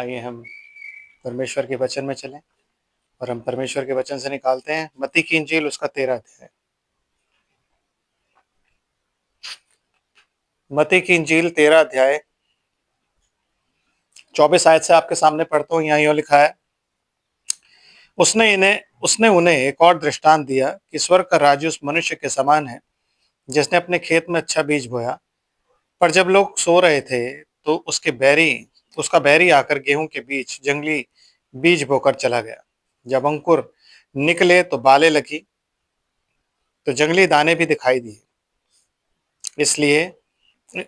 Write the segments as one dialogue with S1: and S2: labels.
S1: आइए हम परमेश्वर के वचन में चलें और हम परमेश्वर के वचन से निकालते हैं मत्ती की इंजील उसका 13 अध्याय। मत्ती की इंजील 13 अध्याय 24 आयत से आपके सामने पढ़ता हूँ। यहाँ यूँ लिखा है, उसने उन्हें एक और दृष्टांत दिया कि स्वर्ग का राज्य उस मनुष्य के समान है जिसने अपने खेत में अच्छा बीज बोया। पर जब लोग सो रहे थे तो उसका बैरी आकर गेहूं के बीच जंगली बीज बोकर चला गया। जब अंकुर निकले तो बालें लगी तो जंगली दाने भी दिखाई दिए। इसलिए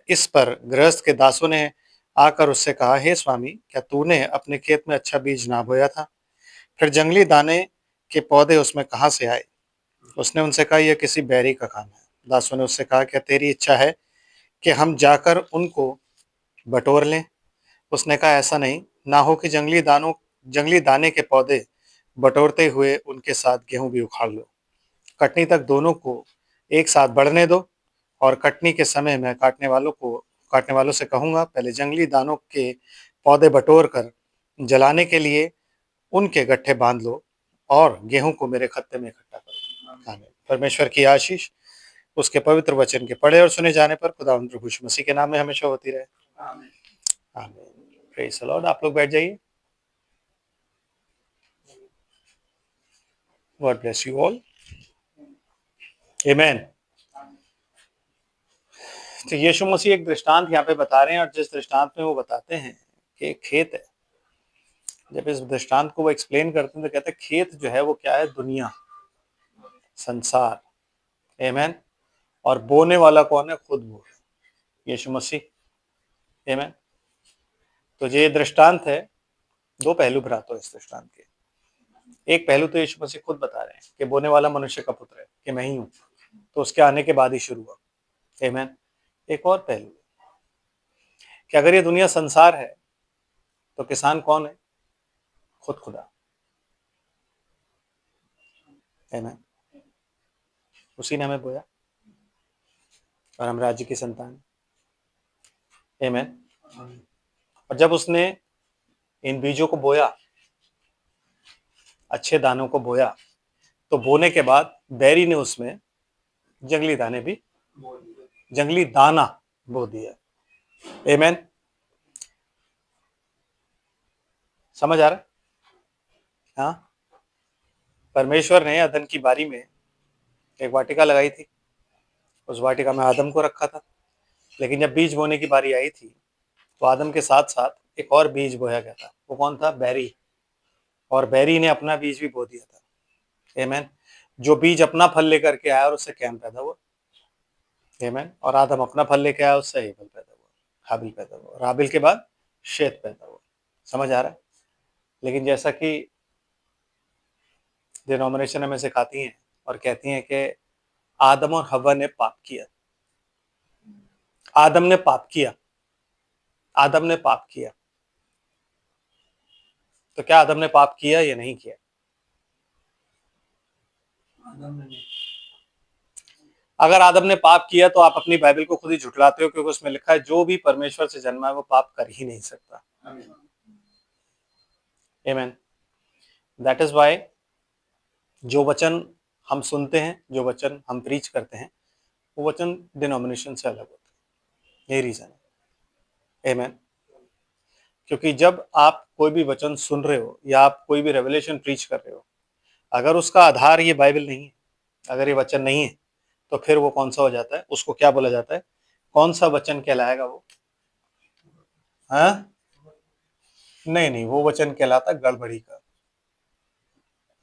S1: इस पर गृहस्थ के दासों ने आकर उससे कहा, हे स्वामी, क्या तूने अपने खेत में अच्छा बीज ना बोया था? फिर जंगली दाने के पौधे उसमें कहाँ से आए? उसने उनसे कहा, यह किसी बैरी का काम है। दासों ने उससे कहा, क्या तेरी इच्छा है कि हम जाकर उनको बटोर लें? उसने कहा, ऐसा नहीं, ना हो कि जंगली दाने के पौधे बटोरते हुए उनके साथ गेहूं भी उखाड़ लो। कटनी तक दोनों को एक साथ बढ़ने दो, और कटनी के समय मैं काटने वालों से कहूंगा, पहले जंगली दानों के पौधे बटोर कर जलाने के लिए उनके गट्ठे बांध लो, और गेहूं को मेरे खत्ते में इकट्ठा करो। आमीन। परमेश्वर की आशीष उसके पवित्र वचन के पढ़े और सुने जाने पर खुदावंद प्रभु यीशु मसीह के नाम में हमेशा होती रहे। आमीन। Praise the Lord. आप लोग बैठ जाइए। God bless you all. आमीन। तो यीशु मसीह एक दृष्टांत यहाँ पे बता रहे हैं, और जिस दृष्टांत में वो बताते हैं कि एक खेत है। जब इस दृष्टांत को वो एक्सप्लेन करते हैं तो कहते हैं खेत जो है वो क्या है? दुनिया, संसार। आमीन। और बोने वाला कौन है? खुद वो यीशु मसीह। आमीन। तो ये दृष्टांत है, दो पहलू भ्रातो इस दृष्टांत के। एक पहलू तो यीशु मसीह खुद बता रहे हैं कि बोने वाला मनुष्य का पुत्र है, कि मैं ही हूं, तो उसके आने के बाद ही शुरू हुआ। आमीन। एक और पहलू कि अगर ये दुनिया संसार है तो किसान कौन है? खुद खुदा। आमीन। उसी ने हमें बोया और हम राज्य की संतान। आमीन। और जब उसने इन बीजों को बोया, अच्छे दानों को बोया, तो बोने के बाद बैरी ने उसमें जंगली दाना बो दिया। आमीन। समझ आ रहा है? हाँ। परमेश्वर ने अदन की बारी में एक वाटिका लगाई थी, उस वाटिका में आदम को रखा था। लेकिन जब बीज बोने की बारी आई थी तो आदम के साथ साथ एक और बीज बोया गया था। वो कौन था? बैरी। और बैरी ने अपना बीज भी बो दिया था। आमीन। जो बीज अपना फल लेकर के आया और उससे कैन पैदा हुआ। आमीन। और आदम अपना फल लेके आया, उससे हेबल पैदा हुआ, हाबिल पैदा हुआ, और हाबिल के बाद शेत पैदा हुआ। समझ आ रहा है? लेकिन जैसा कि डिनोमिनेशन हमें सिखाती हैं और कहती हैं कि आदम और हव्वा ने पाप किया। आदम ने पाप किया। आदम ने पाप किया। तो क्या आदम ने पाप किया या नहीं किया? अगर आदम ने पाप किया तो आप अपनी बाइबल को खुद ही झुठलाते हो, क्योंकि उसमें लिखा है जो भी परमेश्वर से जन्मा है वो पाप कर ही नहीं सकता। आमीन। दैट इज वाई जो वचन हम सुनते हैं, जो वचन हम प्रीच करते हैं, वो वचन डिनोमिनेशन से अलग होते हैं। यही रीजन है। आमीन। क्योंकि जब आप कोई भी वचन सुन रहे हो या आप कोई भी रेवलेशन प्रीच कर रहे हो, अगर उसका आधार ये बाइबल नहीं है, अगर ये वचन नहीं है, तो फिर वो कौन सा हो जाता है? उसको क्या बोला जाता है? कौन सा वचन कहलाएगा वो? हाँ? नहीं नहीं, वो वचन कहलाता गड़बड़ी का।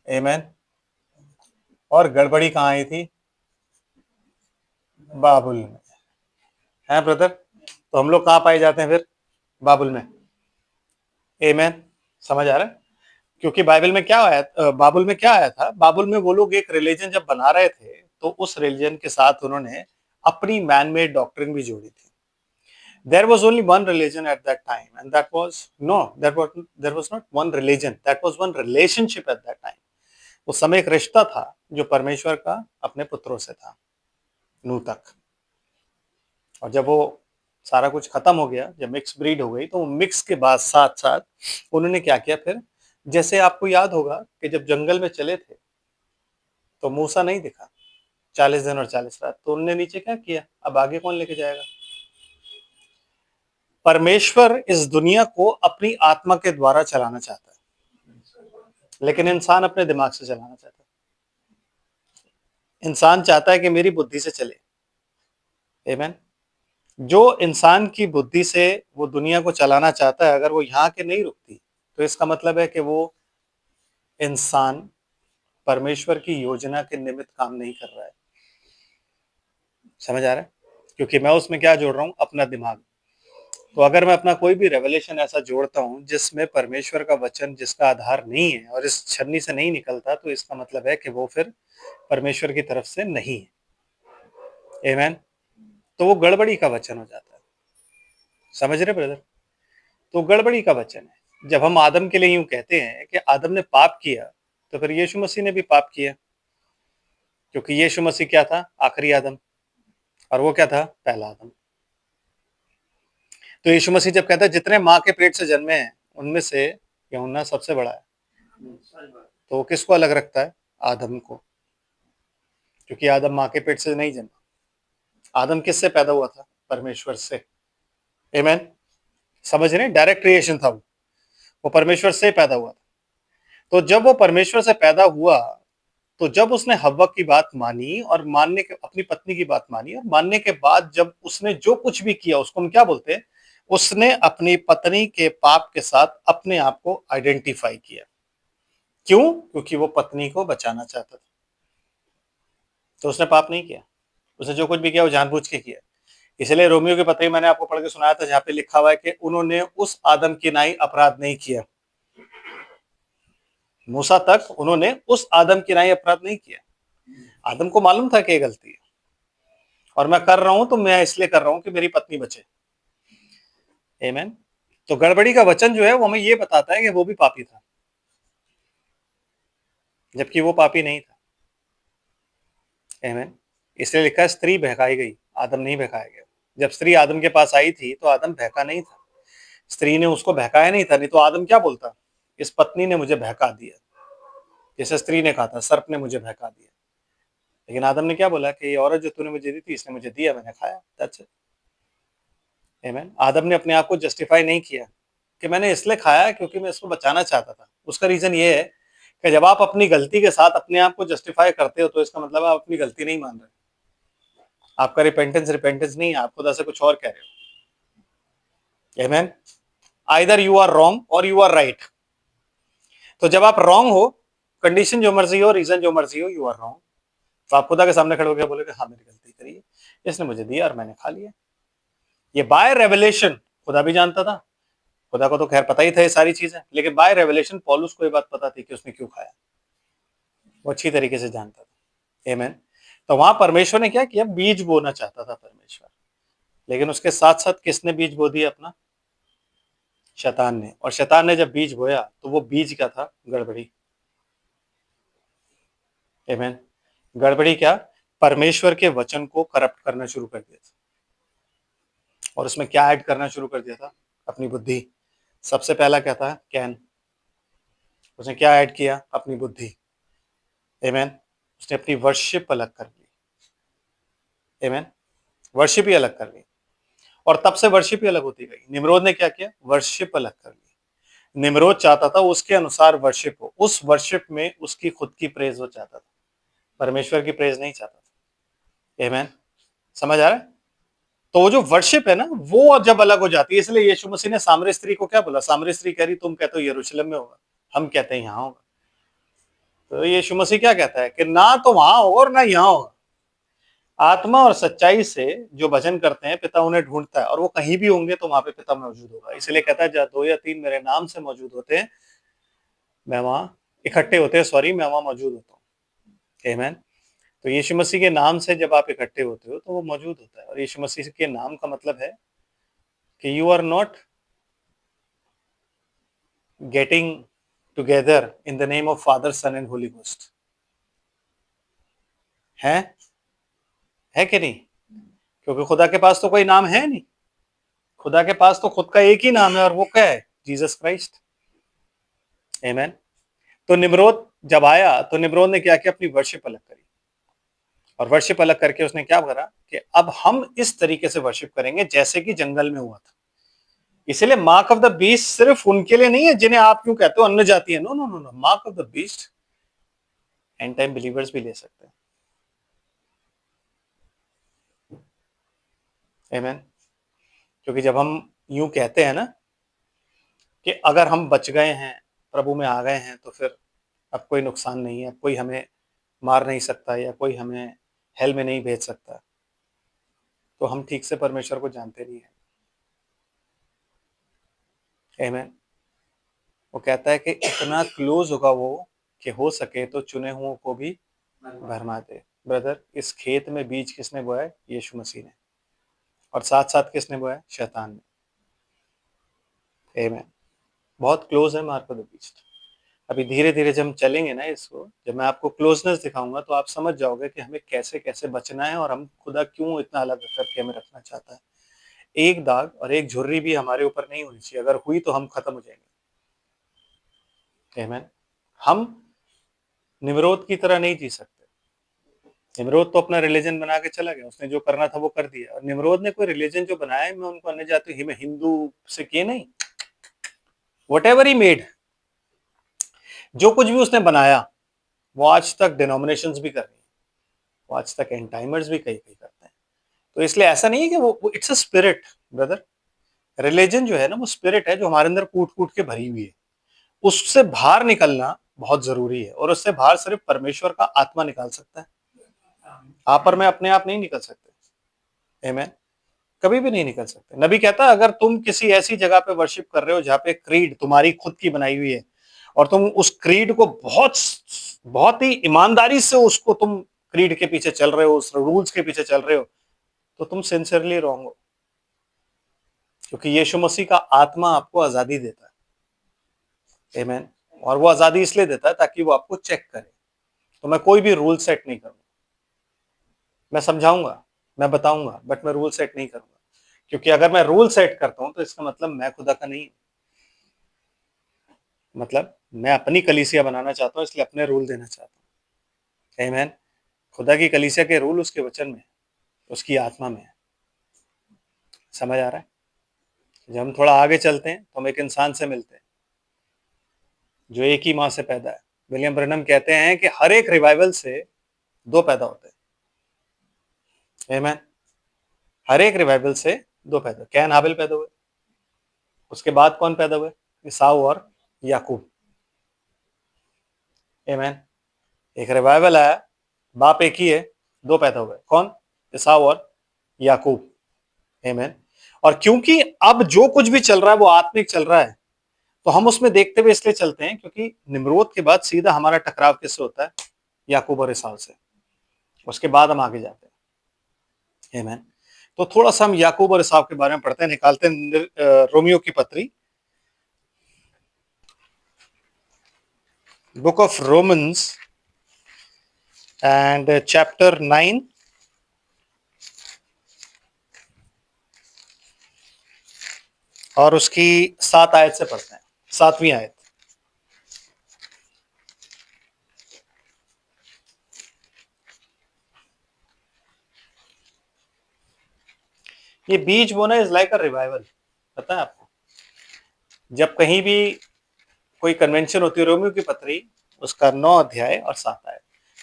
S1: आमीन। और गड़बड़ी कहाँ आई थी? बाबुल में। है ब्रदर? तो हम लोग कहाँ पाए जाते हैं फिर? बाबुल में। आमीन। समझ आ रहा है? क्योंकि बाइबल में क्या आया, बाबुल में क्या आया था? बाबुल में वो लोग एक रिलीजन जब बना रहे थे तो उस रिलीजन के साथ उन्होंने अपनी मैन मेड डॉक्ट्रिन भी जोड़ी थी। There was only one religion at that time, and that was no, there was not one religion. That was one relationship at that time. उस समय एक रिश्ता था जो परमेश्वर का अपने पुत्रों से था, नूह तक। और जब वो सारा कुछ खत्म हो गया, जब मिक्स ब्रीड हो गई, तो मिक्स के बाद साथ-साथ उन्होंने क्या किया फिर, जैसे आपको याद होगा कि जब जंगल में चले थे, तो मूसा नहीं दिखा, 40 दिन और 40 रात, तो उन्होंने नीचे क्या किया, अब आगे कौन लेके जाएगा? परमेश्वर इस दुनिया को अपनी आत्मा के द्वारा चलाना चाहता है, लेकिन इंसान अपने दिमाग से चलाना चाहता है। इंसान चाहता है कि मेरी बुद्धि से चले। आमीन। जो इंसान की बुद्धि से वो दुनिया को चलाना चाहता है, अगर वो यहाँ के नहीं रुकती, तो इसका मतलब है कि वो इंसान परमेश्वर की योजना के निमित्त काम नहीं कर रहा है। समझ आ रहा है? क्योंकि मैं उसमें क्या जोड़ रहा हूँ, अपना दिमाग। तो अगर मैं अपना कोई भी रेवलेशन ऐसा जोड़ता हूँ जिसमें परमेश्वर का वचन जिसका आधार नहीं है और इस छन्नी से नहीं निकलता, तो इसका मतलब है कि वो फिर परमेश्वर की तरफ से नहीं है। आमीन। तो वो गड़बड़ी का वचन हो जाता है। समझ रहे ब्रदर? तो गड़बड़ी का वचन है। जब हम आदम के लिए यूं कहते हैं कि आदम ने पाप किया, तो फिर यीशु मसीह ने भी पाप किया, क्योंकि यीशु मसीह क्या था? आखिरी आदम, और वो क्या था? पहला आदम। तो यीशु मसीह जब कहता है जितने माँ के पेट से जन्मे हैं, उनमें से यूहन्ना सबसे बड़ा है, तो वो किसको अलग रखता है? आदम को, क्योंकि आदम माँ के पेट से नहीं जन्मा। आदम किससे पैदा हुआ था? परमेश्वर से। आमीन। समझ रहे? डायरेक्ट क्रिएशन था वो परमेश्वर से पैदा हुआ था। तो जब वो परमेश्वर से पैदा हुआ, तो जब उसने हव्वा की बात मानी और मानने के अपनी पत्नी की बात मानी और मानने के बाद जब उसने जो कुछ भी किया, उसको हम क्या बोलते हैं? उसने अपनी पत्नी के पाप के साथ अपने आप को आइडेंटिफाई किया। क्यों? क्योंकि वो पत्नी को बचाना चाहता था। तो उसने पाप नहीं किया, उसने जो कुछ भी किया वो जानबूझ के किया। इसलिए रोमियो के पत्र मैंने आपको पढ़ के सुनाया था, जहां पे लिखा हुआ है कि उन्होंने उस आदम की नाई अपराध नहीं किया। मूसा तक उन्होंने उस आदम की नाई अपराध नहीं किया। आदम को मालूम था कि ये गलती है और मैं कर रहा हूं तो मैं इसलिए कर रहा हूं कि मेरी पत्नी बचे। आमीन। तो गड़बड़ी का वचन जो है वो हमें ये बताता है कि वो भी पापी था, जबकि वो पापी नहीं था। आमीन। इसलिए लिखा है स्त्री बहकाई गई, आदम नहीं बहकाया गया। जब स्त्री आदम के पास आई थी तो आदम बहका नहीं था, स्त्री ने उसको बहकाया नहीं था, नहीं तो आदम क्या बोलता? इस पत्नी ने मुझे बहका दिया, जैसे स्त्री ने कहा था सर्प ने मुझे बहका दिया। लेकिन आदम ने क्या बोला कि ये औरत जो तूने मुझे दी थी, इसने मुझे दिया, मैंने खाया। That's it. आमीन। आदम ने अपने आप को जस्टिफाई नहीं किया कि मैंने इसलिए खाया क्योंकि मैं इसको बचाना चाहता था। उसका रीजन ये है कि जब आप अपनी गलती के साथ अपने आप को जस्टिफाई करते हो, तो इसका मतलब आप अपनी गलती नहीं मान रहे। आपका रिपेंटेंस रिपेंटेंस नहीं है, आप खुदा से कुछ और कह रहे हो। आमीन। आइदर यू आर रॉन्ग और यू आर राइट। तो जब आप रॉन्ग हो, कंडीशन जो मर्जी हो, रीजन जो मर्जी हो, यू आर रॉन्ग, तो आप खुदा के सामने खड़े होकर बोलोगे हाँ मैंने गलती करी है, इसने मुझे दिया और मैंने खा लिया। ये बाय रेवलेशन खुदा भी जानता था। खुदा को तो खैर पता ही था ये सारी चीजें, लेकिन बाय रेवलेशन पौलुस को ये बात पता थी कि उसने क्यों खाया। वो अच्छी तरीके से जानता था। आमीन। तो वहां परमेश्वर ने क्या किया? बीज बोना चाहता था परमेश्वर, लेकिन उसके साथ साथ किसने बीज बो दिया? अपना शैतान ने। और शैतान ने जब बीज बोया, तो वो बीज क्या था? गड़बड़ी। आमीन। गड़बड़ी क्या? परमेश्वर के वचन को करप्ट करना शुरू कर दिया था। और उसमें क्या ऐड करना शुरू कर दिया था? अपनी बुद्धि। सबसे पहला क्या था? कैन। उसने क्या ऐड किया? अपनी बुद्धि। आमीन। उसने अपनी वर्शिप अलग कर ली। आमीन। वर्शिप ही अलग कर ली, और तब से वर्शिप ही अलग होती गई। निम्रोद ने क्या किया? वर्शिप अलग कर ली। निम्रोद चाहता था उसके अनुसार वर्शिप हो, उस वर्शिप में उसकी खुद की प्रेज हो चाहता था, परमेश्वर की प्रेज नहीं चाहता था। आमीन। समझ आ रहा है? तो वो जो वर्शिप है ना, वो जब अलग हो जाती है, इसलिए यीशु मसीह ने सामरी स्त्री को क्या बोला? सामरी स्त्री कह रही तुम कहते हो यरूशलेम में होगा, हम कहते हैं यहाँ होगा। तो यीशु मसीह क्या कहता है कि ना तो वहां होगा और ना यहाँ होगा। आत्मा और सच्चाई से जो भजन करते हैं, पिता उन्हें ढूंढता है, और वो कहीं भी होंगे तो वहां पे पिता मौजूद होगा। इसलिए कहता है जहाँ 2 या 3 मेरे नाम से मौजूद होते हैं, मैं वहां इकट्ठे होते हैं, सॉरी, मैं वहां मौजूद होता हूँ। आमीन। तो यीशु मसीह के नाम से जब आप इकट्ठे होते हो, तो वो मौजूद होता है। और यीशु मसीह के नाम का मतलब है कि you are not getting together in the name of father, son and holy ghost. है कि नहीं? क्योंकि खुदा के पास तो कोई नाम है नहीं। खुदा के पास तो खुद का एक ही नाम है और वो क्या है? Jesus Christ. आमीन। तो निम्रोद जब आया तो निम्रोद ने क्या किया? अपनी वर्शिप अलग करी, और वर्शिप अलग करके उसने क्या करा कि अब हम इस तरीके से वर्शिप करेंगे जैसे कि जंगल में हुआ था। इसलिए मार्क ऑफ द बीस्ट सिर्फ उनके लिए नहीं है जिन्हें आप क्यों कहते हो अन्य जाति है। No no no no, mark of the beast and time believers भी ले सकते हैं। आमीन। क्योंकि जब हम यूं कहते हैं ना कि अगर हम बच गए हैं, प्रभु में आ गए हैं, तो फिर अब कोई नुकसान नहीं है, कोई हमें मार नहीं सकता या कोई हमें हेल में नहीं भेज सकता, तो हम ठीक से परमेश्वर को जानते नहीं है। आमीन। वो कहता है कि इतना क्लोज होगा वो कि हो सके तो चुने हुओं को भी भरमा दे। ब्रदर, इस खेत में बीज किसने बोया है? यीशु मसीह ने। और साथ साथ किसने बोया है? शैतान ने। आमीन। बहुत क्लोज है मार्क ऑफ द बीस्ट। अभी धीरे धीरे जब हम चलेंगे ना इसको, जब मैं आपको क्लोजनेस दिखाऊंगा तो आप समझ जाओगे कि हमें कैसे कैसे बचना है और हम खुदा क्यों इतना अलग करके हमें रखना चाहता है। एक दाग और एक झुर्री भी हमारे ऊपर नहीं होनी चाहिए, अगर हुई तो हम खत्म हो जाएंगे। आमीन। हम निम्रोद की तरह नहीं जी सकते। निम्रोद तो अपना रिलीजन बना के चला गया, उसने जो करना था वो कर दिया। और निम्रोद ने कोई रिलीजन जो बनाया है, मैं उनको अन्य जाति में हिंदू से किए नहीं। वट एवर ही मेड, जो कुछ भी उसने बनाया वो आज तक डिनोमिनेशंस भी कर रही है, वो आज तक एंड टाइमर्स भी कई कई करते हैं। तो इसलिए ऐसा नहीं है कि वो it's a spirit brother. Religion जो है ना वो स्पिरिट है जो हमारे अंदर कूट कूट के भरी हुई है। उससे बाहर निकलना बहुत जरूरी है, और उससे बाहर सिर्फ परमेश्वर का आत्मा निकाल सकता है। आप और मैं अपने आप नहीं निकल सकते। आमीन। कभी भी नहीं निकल सकते। नबी कहता है अगर तुम किसी ऐसी जगह पे वर्शिप कर रहे हो जहाँ पे क्रीड तुम्हारी खुद की बनाई हुई है, और तुम उस क्रीड को बहुत बहुत ही ईमानदारी से उसको तुम क्रीड के पीछे चल रहे हो, उस रूल्स के पीछे चल रहे हो, तो तुम सिंसियरली रॉन्ग हो। क्योंकि यीशु मसीह का आत्मा आपको आजादी देता है। आमीन। और वो आजादी इसलिए देता है ताकि वो आपको चेक करे। तो मैं कोई भी रूल सेट नहीं करूंगा, मैं समझाऊंगा, मैं बताऊंगा, बट मैं रूल सेट नहीं करूंगा। क्योंकि अगर मैं रूल सेट करता हूं तो इसका मतलब मैं खुदा का नहीं, मतलब मैं अपनी कलीसिया बनाना चाहता हूं, इसलिए अपने रूल देना चाहता हूं। आमीन। खुदा की कलीसिया के रूल उसके वचन में है, उसकी आत्मा में है। समझ आ रहा है? जब हम थोड़ा आगे चलते हैं तो हम एक इंसान से मिलते हैं जो एक ही माँ से पैदा है। विलियम ब्रनम कहते हैं कि हर एक रिवाइवल से दो पैदा होते हैं। आमीन। हर एक रिवाइवल से दो पैदा, कैन हाबिल पैदा हुए, उसके बाद कौन पैदा हुए? ईसाऊ और याकूब। आमीन। एक रिवाइवल आया, बाप एक ही है, दो पैदा हुए, कौन? ईसाऊ और याकूब। आमीन। और क्योंकि अब जो कुछ भी चल रहा है वो आत्मिक चल रहा है, तो हम उसमें देखते हुए इसलिए चलते हैं क्योंकि निम्रोद के बाद सीधा हमारा टकराव किससे होता है? याकूब और ईसाऊ से। उसके बाद हम आगे जाते हैं। आमीन। तो थोड़ा सा हम याकूब और ईसाऊ के बारे में पढ़ते हैं, निकालते हैं रोमियो की पत्री, book of Romans and chapter 9 और उसकी 7 आयत से पढ़ते हैं, 7वीं आयत। ये बीज बोना इज लाइक अ रिवाइवल। पता है आपको, जब कहीं भी कोई कन्वेंशन होती है, रोमियो की पत्री उसका 9 अध्याय और 7 आयत,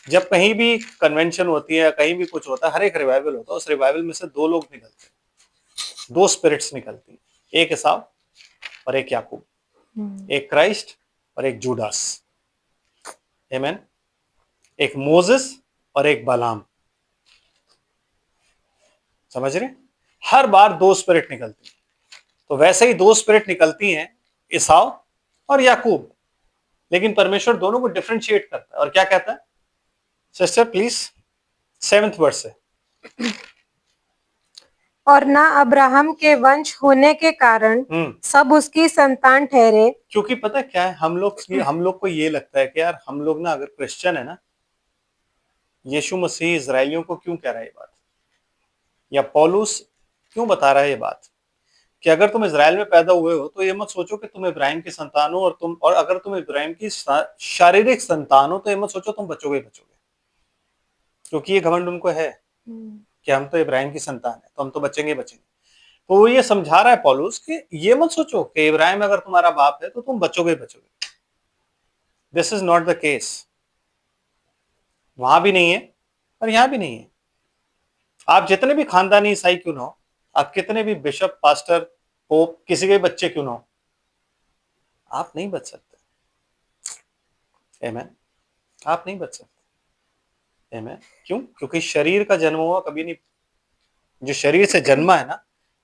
S1: जब कहीं भी कन्वेंशन होती है, कहीं भी कुछ होता है, हर एक रिवाइवल होता है, उस रिवाइवल में से दो लोग निकलते हैं, दो स्पिरिट्स निकलती हैं, एक ईसाऊ और एक याकूब, एक क्राइस्ट और एक जूडास। आमीन। एक मोसेस और एक बालाम। समझ रहे? हर बार दो स्पिरिट निकलती हैं। तो वैसे ही दो स्पिरिट निकलती हैं, ईसाऊ और याकूब, लेकिन परमेश्वर दोनों को डिफरेंशिएट करता है और क्या कहता है? सिस्टर प्लीज, 7th वर्स से।
S2: और ना अब्राहम के वंश होने के कारण सब उसकी संतान ठहरे।
S1: क्योंकि पता क्या है, हम लोग को ये लगता है कि यार हम लोग ना अगर क्रिश्चियन है ना, यीशु मसीह इजराइलियों को क्यों कह रहा है ये बात, या पौलुस क्यों बता रहा है ये बात कि अगर तुम इजराइल में पैदा हुए हो तो ये मत सोचो कि तुम इब्राहिम की संतान हो, और अगर तुम इब्राहिम की शारीरिक संतान हो तो ये मत सोचो तुम बचोगे ही बचोगे, क्योंकि ये घमंड उनको है कि हम तो इब्राहिम की संतान है तो हम तो बचेंगे ही बचेंगे। तो वो ये समझा रहा है पौलुस कि ये मत सोचो कि इब्राहिम अगर तुम्हारा बाप है तो तुम बचोगे ही बचोगे। This is not the case. वहां भी नहीं है और यहां भी नहीं है। आप जितने भी खानदानी ईसाई क्यों ना हो, आप कितने भी बिशप, पास्टर, पोप, किसी के बच्चे क्यों ना हो, आप नहीं बच सकते। आमेन। आप नहीं बच सकते। आमेन। क्यों? क्योंकि शरीर का जन्म हुआ कभी नहीं, जो शरीर से जन्मा है ना,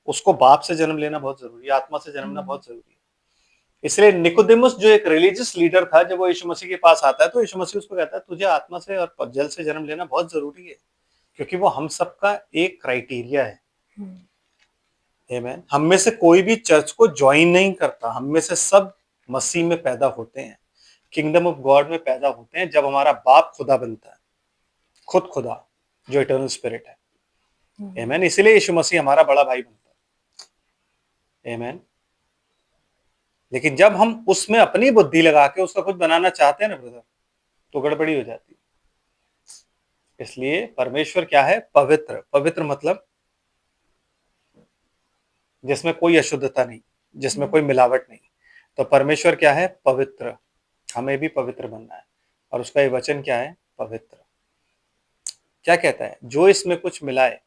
S1: उसको बाप से जन्म लेना बहुत जरूरी है, आत्मा से जन्मना बहुत जरूरी है। इसलिए निकोदेमुस जो एक रिलीजियस लीडर था, जब वो यीशु मसीह के पास आता है तो यीशु मसीह उसको कहता है तुझे आत्मा से और जल से जन्म लेना बहुत जरूरी है, क्योंकि वो हम सबका एक क्राइटेरिया है। आमेन। हम में से कोई भी चर्च को ज्वाइन नहीं करता, हम में से सब मसीह में पैदा होते हैं, किंगडम ऑफ गॉड में पैदा होते हैं, जब हमारा बाप खुदा बनता है, खुद खुदा जो इटर्नल स्पिरिट है। आमेन। इसलिए यीशु मसीह हमारा बड़ा भाई बनता है। आमेन। लेकिन जब हम उसमें अपनी बुद्धि लगा के उसका कुछ बनाना चाहते हैं ना ब्रदर, तो गड़बड़ी हो जाती है। इसलिए परमेश्वर क्या है? पवित्र। पवित्र मतलब जिसमें कोई अशुद्धता नहीं, जिसमें कोई मिलावट नहीं। तो परमेश्वर क्या है? पवित्र। हमें भी पवित्र बनना है, और उसका ये वचन क्या है? पवित्र। क्या कहता है? जो इसमें कुछ मिलाए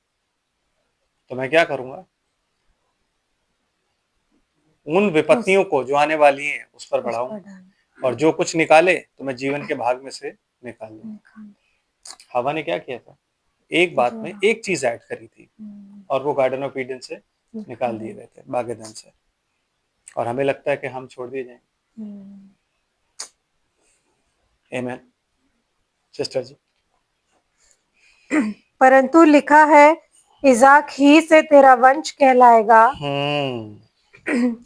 S1: तो मैं क्या करूंगा? उन विपत्तियों को जो आने वाली हैं उस पर बढ़ाऊं, और जो कुछ निकाले तो मैं जीवन के भाग में से निकाल लूं। हवा ने क्या किया था? एक बात में एक चीज ऐड करी थी, और वो गार्डन ऑफ ईडन से निकाल दिए गए थे, बाग एदन से। और हमें लगता है कि हम छोड़ दिए जाएंगे। आमेन। सिस्टर जी।
S2: परंतु लिखा है इसाक ही से तेरा वंश कहलाएगा,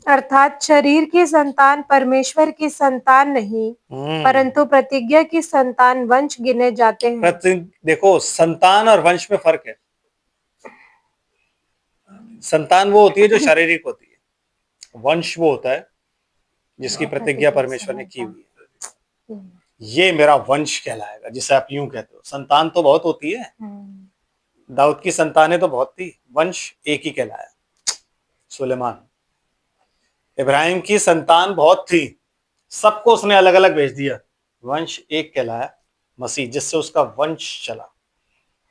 S2: अर्थात शरीर की संतान परमेश्वर की संतान नहीं, परंतु प्रतिज्ञा की संतान वंश गिने जाते हैं।
S1: देखो, संतान और वंश में फर्क है। संतान वो होती है जो शारीरिक होती है, वंश वो होता है जिसकी प्रतिज्ञा परमेश्वर ने की हुई है। ये मेरा वंश कहलाएगा, जिसे आप यूं कहते हो। संतान तो बहुत होती है, दाऊद की संतानें तो बहुत थी, वंश एक ही कहलाया, सुलेमान। इब्राहिम की संतान बहुत थी, सबको उसने अलग अलग भेज दिया, वंश एक कहलाया, मसीह, जिससे उसका वंश चला।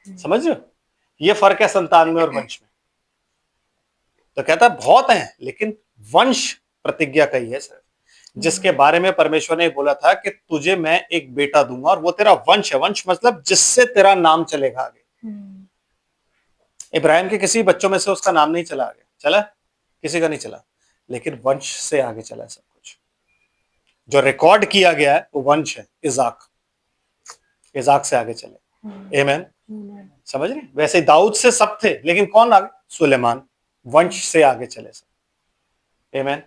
S1: समझ रहे हो? ये फर्क है संतान में और वंश में। तो कहता है बहुत हैं, लेकिन वंश प्रतिज्ञा का ही है सर, जिसके बारे में परमेश्वर ने बोला था कि तुझे मैं एक बेटा दूंगा और वो तेरा वंश है। वंश मतलब जिससे तेरा नाम चलेगा आगे। इब्राहिम के किसी बच्चों में से उसका नाम नहीं चला आगे, चला? किसी का नहीं चला, लेकिन वंश से आगे चला सब कुछ। जो रिकॉर्ड किया गया है वो वंश है, इजाक। इजाक से आगे चले। आमेन। समझ रहे? वैसे दाऊद से सब थे, लेकिन कौन आगे? सुलेमान। वंश से आगे चले सब। आमेन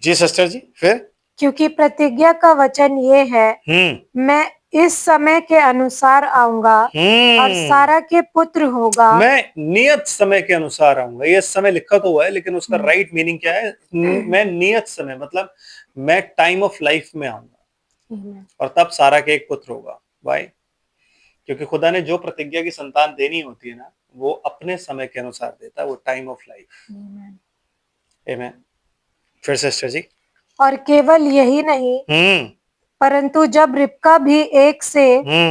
S1: जी। सिस्टर जी फिर?
S2: क्योंकि प्रतिज्ञा का वचन ये है, मैं इस समय के अनुसार आऊंगा और सारा के पुत्र होगा।
S1: मैं नियत समय के अनुसार आऊंगा। ये समय लिखा तो हुआ है, लेकिन उसका राइट मीनिंग क्या है? मैं नियत समय मतलब मैं टाइम ऑफ लाइफ में आऊंगा, और तब सारा के एक पुत्र होगा। भाई, क्योंकि खुदा ने जो प्रतिज्ञा की संतान देनी होती है ना, वो अपने समय के अनुसार देता है, वो टाइम ऑफ लाइफ। आमेन। फिर सिस्टर जी?
S2: और केवल यही नहीं, परंतु जब रिबका भी एक से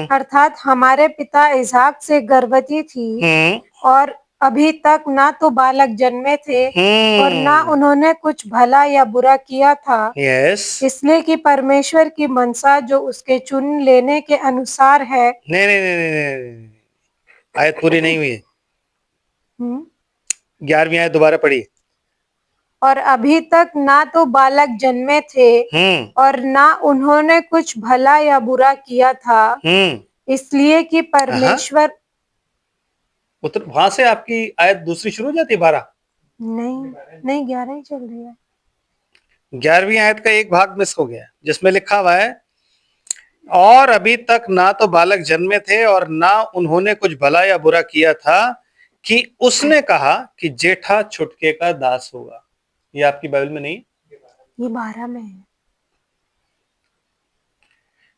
S2: अर्थात हमारे पिता इसहाक से गर्भवती थी, और अभी तक ना तो बालक जन्मे थे और ना उन्होंने कुछ भला या बुरा किया था, इसलिए कि परमेश्वर की मनसा जो उसके चुन लेने के अनुसार है।
S1: नहीं, आयत पूरी नहीं हुई है। 11वीं आयत दोबारा पढ़िए।
S2: और अभी तक ना तो बालक जन्मे थे और ना उन्होंने कुछ भला या बुरा किया था, इसलिए कि परमेश्वर।
S1: वहां से आपकी आयत दूसरी शुरू हो जाती है 12?
S2: नहीं 11 ही चल रही है।
S1: 11वीं आयत का एक भाग मिस हो गया, जिसमें लिखा हुआ है और अभी तक ना तो बालक जन्मे थे और ना उन्होंने कुछ भला या बुरा किया था, कि उसने कहा कि जेठा छुटके का दास होगा। ये आपकी बाइबल में नहीं,
S2: ये 12 में है।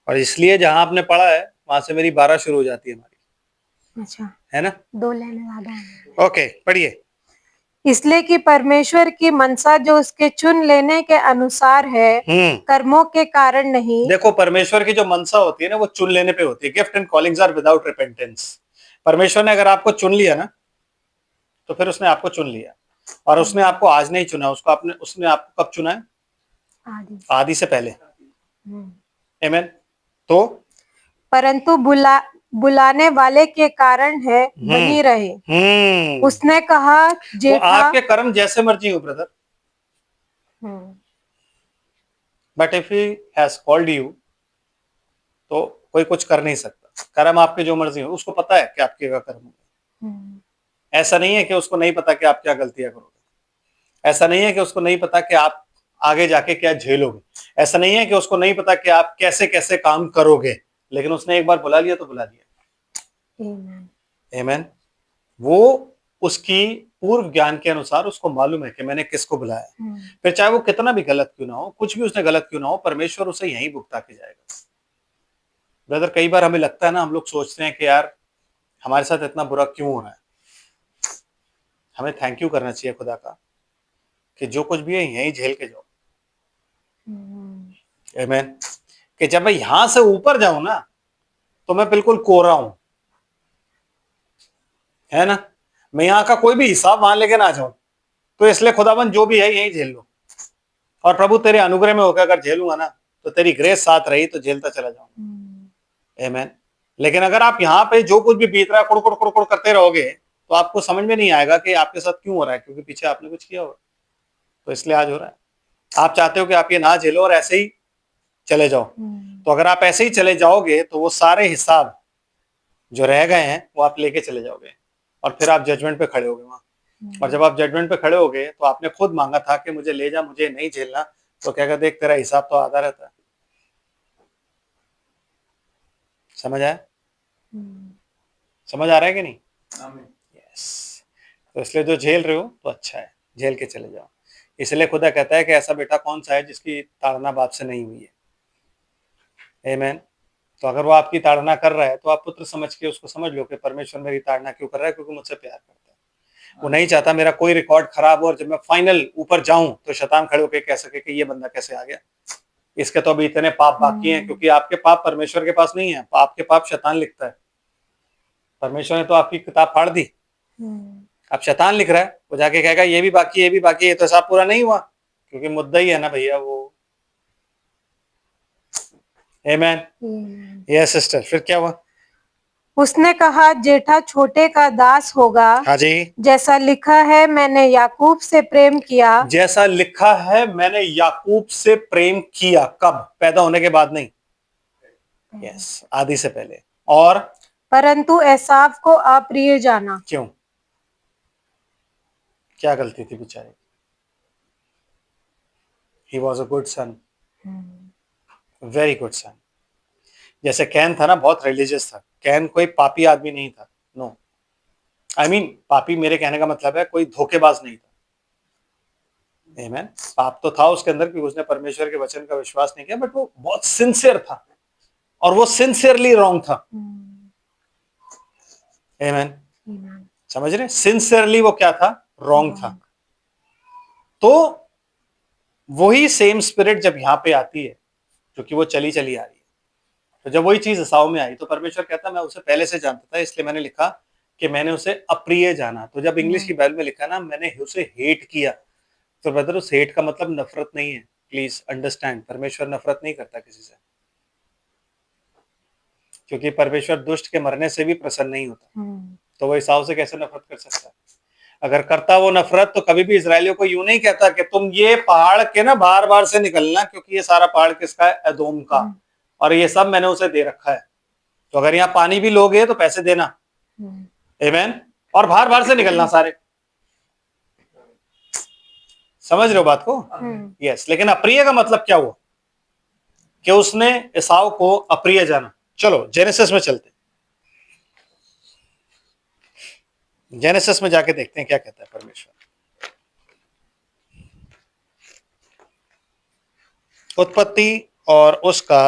S1: और इसलिए जहां आपने पढ़ा है वहां से मेरी 12 शुरू हो जाती है हमारी,
S2: अच्छा,
S1: है ना?
S2: 2 लाइनें ज्यादा है।
S1: ओके, पढ़िए।
S2: इसलिए कि परमेश्वर की मनसा जो उसके चुन लेने के अनुसार है, कर्मों के कारण नहीं।
S1: देखो, परमेश्वर की जो मनसा होती है ना, वो चुन लेने पे होती है। Gift and callings are without repentance. परमेश्वर ने अगर आपको चुन लिया ना, तो फिर उसने आपको चुन लिया, और उसने आपको आज नहीं चुना, उसने आपको कब चुना है? आदि से पहले। आमीन। तो
S2: परंतु बुलाने वाले के कारण है, बनी रहे। उसने कहा,
S1: वो
S2: जेठा।
S1: आपके कर्म जैसे मर्जी हो brother, but if he has called you, तो कोई कुछ कर नहीं सकता। कर्म आपके जो मर्जी हो, उसको पता है कि आपके क्या कर्म होंगे। ऐसा नहीं है कि उसको नहीं पता कि आप क्या गलतियां करोगे। ऐसा नहीं है कि उसको नहीं पता कि आप आगे जाके क्या झेलोगे। ऐसा नहीं है कि उसको नहीं पता कि आप कैसे कैसे काम करोगे। लेकिन उसने एक बार बुला लिया तो बुला लिया। आमीन। वो उसकी पूर्व ज्ञान के अनुसार उसको मालूम है कि मैंने किसको बुलाया। फिर चाहे वो कितना भी गलत क्यों ना हो, कुछ भी उसने गलत क्यों ना हो, परमेश्वर उसे यहीं भुगता के जाएगा। ब्रदर, कई बार हमें लगता है ना, हम लोग सोचते हैं कि यार हमारे साथ इतना बुरा क्यों हो रहा है। हमें थैंक यू करना चाहिए खुदा का कि जो कुछ भी है यहीं झेल के जाओ। आमीन। कि जब मैं यहां से ऊपर जाऊं ना, तो मैं बिल्कुल कोरा हूं, है ना? मैं यहाँ का कोई भी हिसाब वहां लेके ना जाऊं। तो इसलिए खुदाबंद जो भी है यही झेल लो, और प्रभु तेरे अनुग्रह में होकर अगर झेलूंगा ना, तो तेरी ग्रेस साथ रही तो झेलता चला जाऊंगा। आमीन। लेकिन अगर आप यहाँ पे जो कुछ भी बीत रहा है कुड़ कुड़ कुड़ कुड़ करते रहोगे, तो आपको समझ में नहीं आएगा कि आपके साथ क्यों हो रहा है, क्योंकि पीछे आपने कुछ किया होगा। तो इसलिए आज हो रहा है। आप चाहते हो कि आप ये ना झेलो और ऐसे ही चले जाओ। तो अगर आप ऐसे ही चले जाओगे, तो वो सारे हिसाब जो रह गए हैं वो आप लेके चले जाओगे, और फिर आप जजमेंट पे खड़े होगे वहां। और जब आप जजमेंट पे खड़े होगे, तो आपने खुद मांगा था कि मुझे ले जा, मुझे नहीं झेलना, तो क्या कहते, देख तेरा हिसाब तो आधा रहता है। समझ आया? समझ आ रहा है कि नहीं? यस। तो इसलिए जो झेल रहे हो तो अच्छा है, झेल के चले जाओ। इसलिए खुदा कहता है कि ऐसा बेटा कौन सा है जिसकी ताड़ना बाप से नहीं हुई है। आमीन। तो अगर वो आपकी ताड़ना कर रहा है, तो आप पुत्र समझ के उसको समझ लो कि परमेश्वर मेरी ताड़ना क्यों कर रहा है, क्योंकि मुझसे प्यार करता है। वो नहीं चाहता मेरा कोई रिकॉर्ड खराब हो, और जब मैं फाइनल ऊपर जाऊं तो शैतान खड़े होकर कह सके कि ये बंदा कैसे आ गया, इसके तो अभी इतने पाप बाकी हैं। क्योंकि आपके पाप परमेश्वर के पास नहीं है, आपके पाप शैतान लिखता है। परमेश्वर ने तो आपकी किताब फाड़ दी, अब शैतान लिख रहा है। वो जाके कहेगा ये भी बाकी, ये भी बाकी, ये तो हिसाब पूरा नहीं हुआ, क्योंकि मुद्दा ही है ना भैया वो। आमीन। यस सिस्टर, फिर क्या हुआ?
S2: उसने कहा, जेठा छोटे का दास होगा।
S1: हाँ जी।
S2: जैसा लिखा है, मैंने याकूब से प्रेम किया।
S1: जैसा लिखा है, मैंने याकूब से प्रेम किया। कब? पैदा होने के बाद नहीं। यस, आदि से पहले। और
S2: परंतु एसाव को अप्रिय जाना।
S1: क्यों? क्या गलती थी बेचारे? He was a good son, very good son. जैसे कैन था ना, बहुत रिलीजियस था। कैन कोई पापी आदमी नहीं था। नो, आई मीन पापी मेरे कहने का मतलब है कोई धोखेबाज नहीं था। आमीन। पाप तो था उसके अंदर कि उसने परमेश्वर के वचन का विश्वास नहीं किया, बट वो बहुत सिंसियर था, और वो सिंसियरली रॉन्ग था। आमीन। समझ रहे? सिंसियरली वो क्या था? रॉन्ग था। तो वही सेम स्पिरिट जब यहाँ पे आती है, क्योंकि वो चली चली आ रही है, तो जब वही चीज एसाव में आई, तो परमेश्वर कहता मैं उसे पहले से जानता था, इसलिए मैंने लिखा कि मैंने उसे अप्रिय जाना। तो जब इंग्लिश की बाइबल में लिखा ना, मैंने उसे हेट किया, तो ब्रदर उस हेट का मतलब नफरत नहीं है। प्लीज अंडरस्टैंड, परमेश्वर नफरत नहीं करता किसी से, क्योंकि परमेश्वर दुष्ट के मरने से भी प्रसन्न नहीं होता। तो वो एसाव से कैसे नफरत कर सकता है? अगर करता वो नफरत, तो कभी भी इजरायलियों को यूं नहीं कहता कि तुम ये पहाड़ के ना बार बार से निकलना, क्योंकि ये सारा पहाड़ किसका है? एदोम का, और ये सब मैंने उसे दे रखा है। तो अगर यहाँ पानी भी लोगे तो पैसे देना। आमीन। और बाहर बाहर से निकलना सारे। समझ रहे हो बात को? यस। लेकिन अप्रिय का मतलब क्या हुआ? कि उसने एसाव को अप्रिय जाना। चलो जेनेसिस में चलते, जेनेसिस में जाके देखते हैं क्या कहता है परमेश्वर। उत्पत्ति और उसका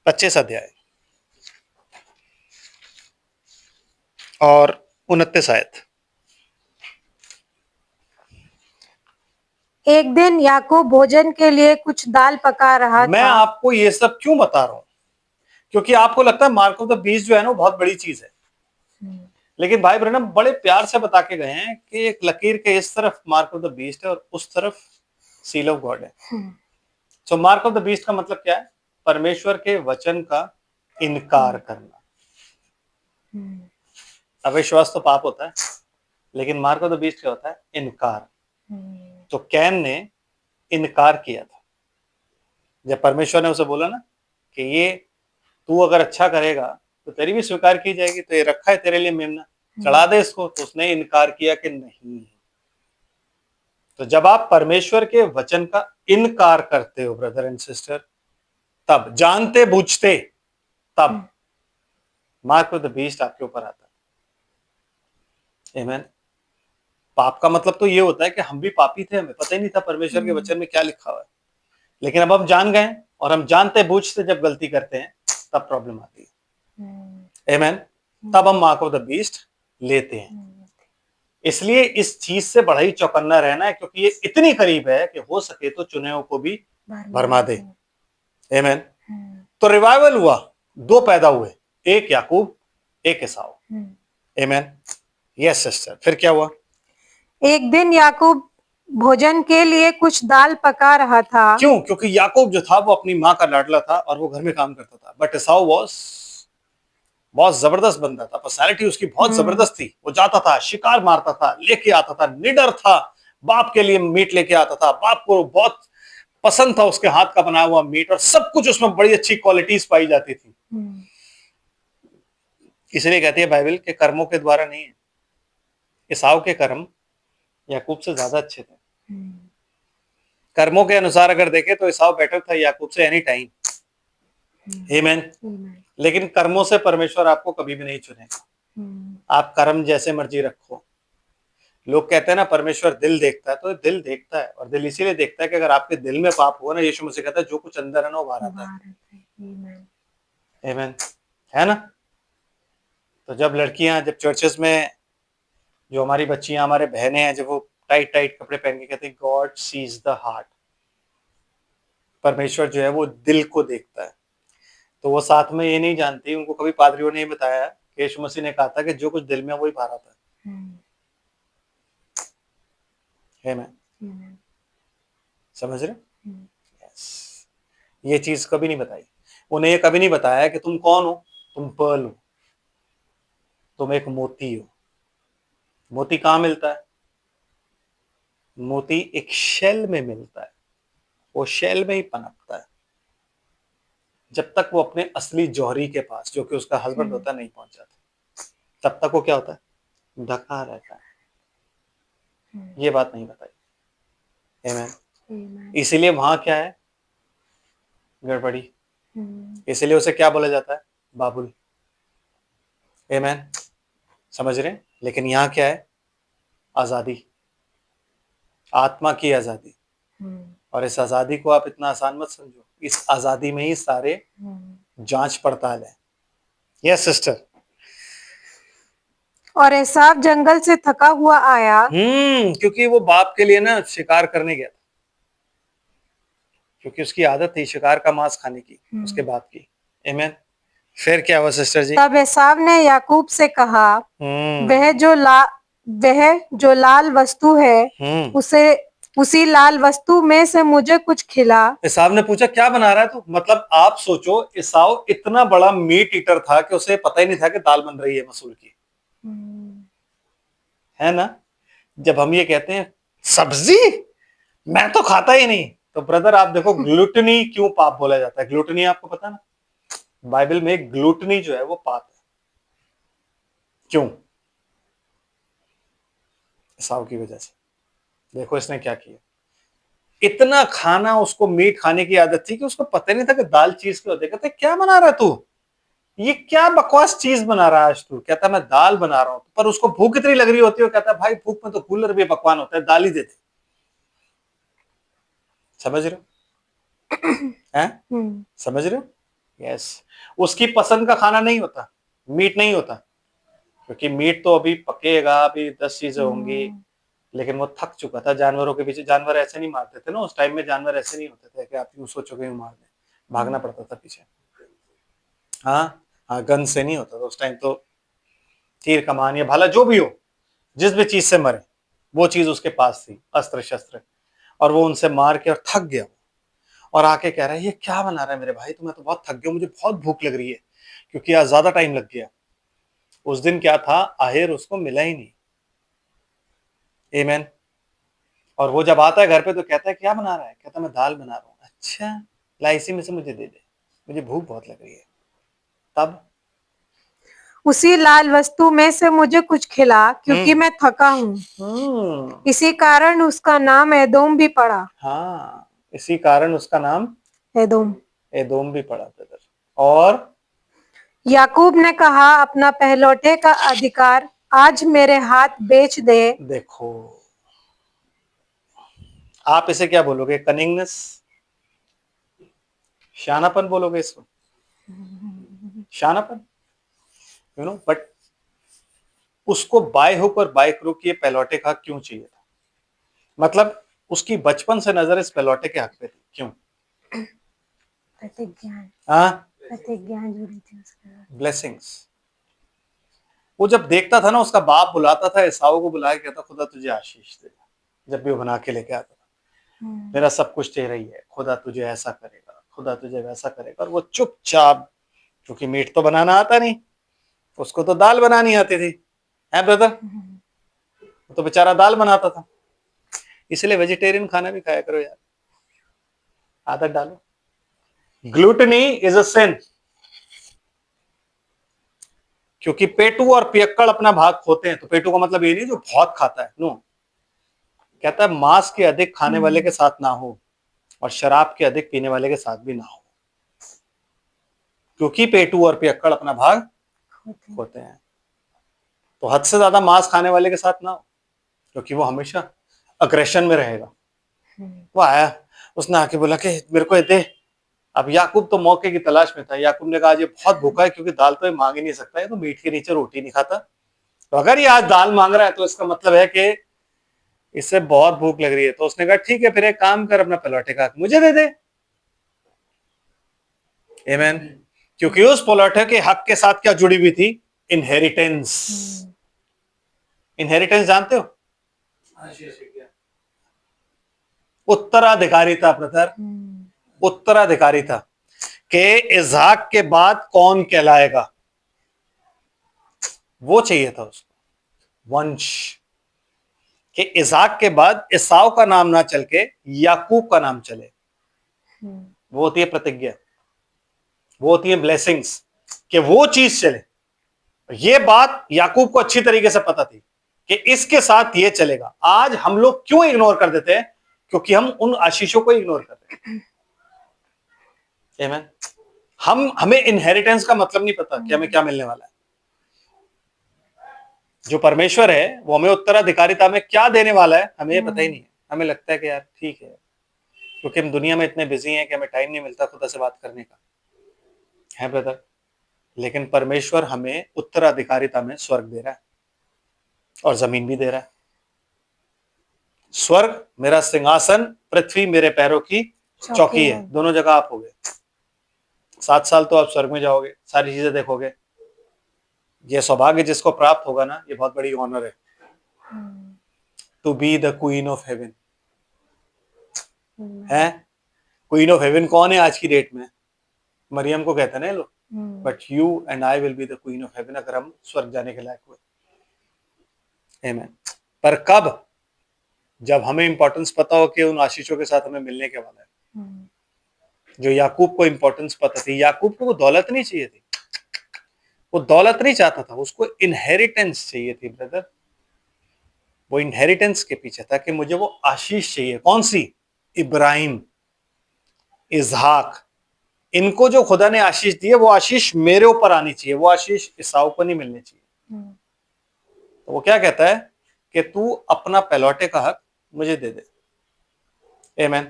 S1: 25 अध्याय और 29 आयत।
S2: एक दिन याकूब भोजन के लिए कुछ दाल पका रहा
S1: मैं
S2: था।
S1: आपको ये सब क्यों बता रहा हूं? क्योंकि आपको लगता है मार्क ऑफ द बीस्ट जो है ना बहुत बड़ी चीज है, लेकिन भाई ब्रैनम बड़े प्यार से बता के गए हैं कि एक लकीर के इस तरफ मार्क ऑफ द बीस्ट है और उस तरफ सील ऑफ गॉड है। सो मार्क ऑफ द बीस्ट का मतलब क्या है? परमेश्वर के वचन का इनकार करना। अविश्वास तो पाप होता है, लेकिन मार्क ऑफ द बीस्ट क्या होता है? इनकार। तो कैन ने इनकार किया था जब परमेश्वर ने उसे बोला ना कि ये तू अगर अच्छा करेगा तो तेरी भी स्वीकार की जाएगी, तो ये रखा है तेरे लिए मेमना, चढ़ा दे इसको। तो उसने इनकार किया कि नहीं। तो जब आप परमेश्वर के वचन का इनकार करते हो ब्रदर एंड सिस्टर, तब जानते बूझते, तब मार्क ऑफ द बीस्ट आपके ऊपर आता है। आमीन। पाप का मतलब तो ये होता है कि हम भी पापी थे, हमें पता ही नहीं था परमेश्वर के वचन में क्या लिखा हुआ है, लेकिन अब हम जान गए और हम जानते बूझते जब गलती करते हैं तब प्रॉब्लम आती है। आमीन। तब हम मार्क ऑफ द बीस्ट लेते हैं। इसलिए इस चीज से बड़ा ही चौकन्ना रहना है, क्योंकि ये इतनी करीब है कि हो सके तो चुने को भी भरमा दे। आमीन। तो रिवाइवल हुआ, दो पैदा हुए, एक याकूब एक एसाव। आमीन। यस सिस्टर, फिर क्या हुआ?
S2: एक दिन याकूब भोजन के लिए कुछ दाल पका रहा था।
S1: क्यों? क्योंकि याकूब जो था वो अपनी माँ का लाडला था और वो घर में काम करता था, बट एसाव वॉज बहुत जबरदस्त बंदा था, पर्सनालिटी उसकी बहुत जबरदस्त थी। वो जाता था, शिकार मारता था, लेके आता था, निडर था, बाप के लिए मीट लेके आता था, बाप को बहुत पसंद था उसके हाथ का बनाया हुआ मीट, और सब कुछ उसमें बड़ी अच्छी क्वालिटीज पाई जाती थी। इसलिए कहती है बाइबल के कर्मों के द्वारा नहीं है, एसाव के कर्म याकूब से ज्यादा अच्छे थे। कर्मों के अनुसार अगर देखें तो एसाव बेटर था याकूब से एनी टाइम। आमीन। लेकिन कर्मों से परमेश्वर आपको कभी भी नहीं चुनेगा। आप कर्म जैसे मर्जी रखो। लोग कहते हैं ना परमेश्वर दिल देखता है, तो दिल देखता है, और दिल इसीलिए देखता है कि अगर आपके दिल में पाप हुआ ना, यीशु मसीह कहता है जो कुछ अंदर है ना वो बाहर आता है। आमीन, है ना? तो जब लड़कियां, जब चर्चेस में जो हमारी बच्चियां, हमारे बहनें हैं, जब वो टाइट टाइट कपड़े पहन के कहते हैं गॉड सीज द हार्ट, परमेश्वर जो है वो दिल को देखता है, तो वो साथ में ये नहीं जानती, उनको कभी पादरियों ने बताया कि यीशु मसीह ने कहा था कि जो कुछ दिल में वही बाहर आता है। मैं समझ रहे? यस। ये चीज कभी नहीं बताई उन्हें, ये कभी नहीं बताया कि तुम कौन हो, तुम पर्ल हो, तुम एक मोती हो। मोती कहाँ मिलता है? मोती एक शेल में मिलता है, वो शेल में ही पनपता है जब तक वो अपने असली जौहरी के पास, जो कि उसका हस्बैंड होता है, नहीं पहुंच जाता। तब तक वो क्या होता है? ढका रहता है। ये बात नहीं बताई। आमीन। इसीलिए वहां क्या है? गड़बड़ी। इसीलिए उसे क्या बोला जाता है? बाबुल। आमीन। समझ रहे हैं? लेकिन यहाँ क्या है? आजादी, आत्मा की आजादी। और इस आजादी को आप इतना आसान मत समझो, इस आजादी में ही सारे जांच पड़ताल है। Yes sister.
S2: और एसाव जंगल से थका हुआ आया।
S1: क्योंकि वो बाप के लिए ना शिकार करने गया था, क्योंकि उसकी आदत थी शिकार का मांस खाने की, उसके बाप की। आमीन। फिर क्या हुआ सिस्टर जी?
S2: तब एसाव ने याकूब से कहा, वह जो लाल वस्तु है, उसी लाल वस्तु में से मुझे कुछ खिला।
S1: एसाव ने पूछा क्या बना रहा है तू? मतलब आप सोचो, एसाव इतना बड़ा मीट ईटर था कि उसे पता ही नहीं था कि दाल बन रही है मसूर की, है ना? जब हम ये कहते हैं सब्जी मैं तो खाता ही नहीं, तो ब्रदर आप देखो ग्लूटनी क्यों पाप बोला जाता है। ग्लूटनी आपको पता ना, बाइबल में ग्लूटनी जो है वो पाप है। क्यों? एसाव की वजह से। देखो इसने क्या किया, इतना खाना, उसको मीट खाने की आदत थी कि उसको पता नहीं था कि दाल चीज के होते। कहते क्या बना रहा है तू, ये क्या बकवास चीज बना रहा है आज तू? कहता मैं दाल बना रहा हूं, पर उसको भूख इतनी लग रही होती है, कहता भाई भूख में तो कूलर भी पकवान होता है, दाल ही दे दे। समझ रहे हो? हैं? समझ रहे हो? यस। उसकी पसंद का खाना नहीं होता, मीट नहीं होता, क्योंकि मीट तो अभी पकेगा, अभी 10 चीजें होंगी, लेकिन वो थक चुका था जानवरों के पीछे। जानवर ऐसे नहीं मारते थे ना उस टाइम में, जानवर ऐसे नहीं होते थे कि आप यूं सोचोगे यूं मार दें, भागना पड़ता था पीछे। हाँ हाँ, गन से नहीं होता था उस टाइम, तो तीर कमान या भाला जो भी हो, जिस भी चीज से मरे वो चीज उसके पास थी, अस्त्र शस्त्र, और वो उनसे मार के और थक गया, और आके कह रहा है ये क्या बना रहा है मेरे भाई, तो मैं तो बहुत थक गया, मुझे बहुत भूख लग रही है, क्योंकि आज ज्यादा टाइम लग गया। उस दिन क्या था, आहेर उसको मिला ही नहीं। आमेन। और वो जब आता है घर पे तो कहता है क्या बना रहा है, कहता है मैं दाल बना रहा हूँ। अच्छा, ला इसी में से मुझे दे दे, मुझे भूख बहुत लग रही है। तब
S2: उसी लाल वस्तु में से मुझे कुछ खिला, क्योंकि मैं थका हूँ। इसी कारण उसका नाम एदोम भी पड़ा।
S1: हाँ, इसी कारण उसका नाम
S2: एदोम
S1: एदोम भी पड़ा ब्रदर। और
S2: याकूब ने कहा, अपना पहलौठे का अधिकार आज मेरे हाथ बेच दे।
S1: देखो, आप इसे क्या बोलोगे, कनिंगनेस, शानापन बोलोगे इसको, शानापन, यू नो। बट उसको बाय हुक और बाय क्रूक ये पहलौठे का क्यों चाहिए था, मतलब उसकी बचपन से नजर इस पहलौठे के हक पे थी, क्यों? प्रतिज्ञा जुड़ी थी उसके, ब्लेसिंग्स। वो जब देखता था ना, उसका बाप बुलाता था एसाऊ को, बुला के कहता खुदा तुझे आशीष दे, जब भी वो बना के लेके आता था, मेरा सब कुछ तेरा ही है, खुदा तुझे ऐसा करेगा, खुदा तुझे वैसा करेगा। और वो चुपचाप, क्योंकि मीट तो बनाना आता नहीं, उसको तो दाल बनानी आती थी, है ब्रदर, तो बेचारा दाल बनाता था। इसलिए वेजिटेरियन खाना भी खाया करो यार, आदत डालो। ग्लूटनी इज अ सिन, क्योंकि पेटू और पियक्कड़ अपना भाग खोते हैं। तो पेटू का मतलब ये नहीं जो बहुत खाता है, नो, कहता है मांस के अधिक खाने वाले के साथ ना हो, और शराब के अधिक पीने वाले के साथ भी ना हो, क्योंकि पेटू और पियक्कड़ अपना भाग खोते हैं। तो हद से ज्यादा मांस खाने वाले के साथ ना हो, क्योंकि वो हमेशा अग्रेशन में रहेगा। वो आया, उसने आके बोला कि मेरे को दे। अब याकूब तो मौके की तलाश में था। याकूब ने कहा ये बहुत भूखा है, क्योंकि दाल तो ये मांग ही नहीं सकता है, तो मीट के नीचे रोटी नहीं खाता। तो अगर ये आज दाल मांग रहा है तो इसका मतलब है कि इससे बहुत भूख लग रही है। तो उसने कहा ठीक है, फिर एक काम कर, अपना पलौठे का मुझे दे दे। आमीन। क्योंकि उस पलौठे के हक के साथ क्या जुड़ी हुई थी, इनहेरिटेंस। इनहेरिटेंस जानते हो, उत्तराधिकारिता ब्रदर, उत्तराधिकारिता के इज़हाक के बाद कौन कहलाएगा, वो चाहिए था उसको, वंश। कि इज़हाक के बाद एसाव का नाम ना चल के याकूब का नाम चले। वो होती है प्रतिज्ञा, वो होती है ब्लेसिंग्स, कि वो चीज चले। ये बात याकूब को अच्छी तरीके से पता थी कि इसके साथ ये चलेगा। आज हम लोग क्यों इग्नोर कर देते हैं, क्योंकि हम उन आशीषों को इग्नोर कर रहे हैं। आमीन। हमें इनहेरिटेंस का मतलब नहीं पता कि हमें क्या मिलने वाला है। जो परमेश्वर है वो हमें उत्तराधिकारिता में क्या देने वाला है, हमें ये पता ही नहीं है। हमें लगता है कि यार ठीक है, क्योंकि हम दुनिया में इतने बिजी हैं कि हमें टाइम नहीं मिलता खुदा से बात करने का, है ब्रदर। लेकिन परमेश्वर हमें उत्तराधिकारिता में स्वर्ग दे रहा है और जमीन भी दे रहा है। स्वर्ग मेरा सिंहासन, पृथ्वी मेरे पैरों की चौकी है। दोनों जगह आप होगे। 7 साल तो आप स्वर्ग में जाओगे, सारी चीजें देखोगे। ये सौभाग्य जिसको प्राप्त होगा ना, ये बहुत बड़ी ऑनर है, to be the queen of heaven. है, क्वीन ऑफ हेवन कौन है आज की डेट में? मरियम को कहते हैं ना लोग, but you and I will be the queen of haven, अगर हम स्वर्ग जाने के लायक हुए। आमीन। पर कब? जब हमें इंपॉर्टेंस पता हो कि उन आशीषों के साथ हमें मिलने के वाला है। जो याकूब को इंपॉर्टेंस पता थी, याकूब को वो दौलत नहीं चाहिए थी, वो दौलत नहीं चाहता था, उसको इनहेरिटेंस चाहिए थी ब्रदर। वो इनहेरिटेंस के पीछे था कि मुझे वो आशीष चाहिए। कौन सी? इब्राहिम, इजहाक, इनको जो खुदा ने आशीष दी है, वो आशीष मेरे ऊपर आनी चाहिए, वो आशीष ईसाऊ को नहीं मिलनी चाहिए। तो वो क्या कहता है कि तू अपना पहलौठे का हक मुझे दे दे। आमीन।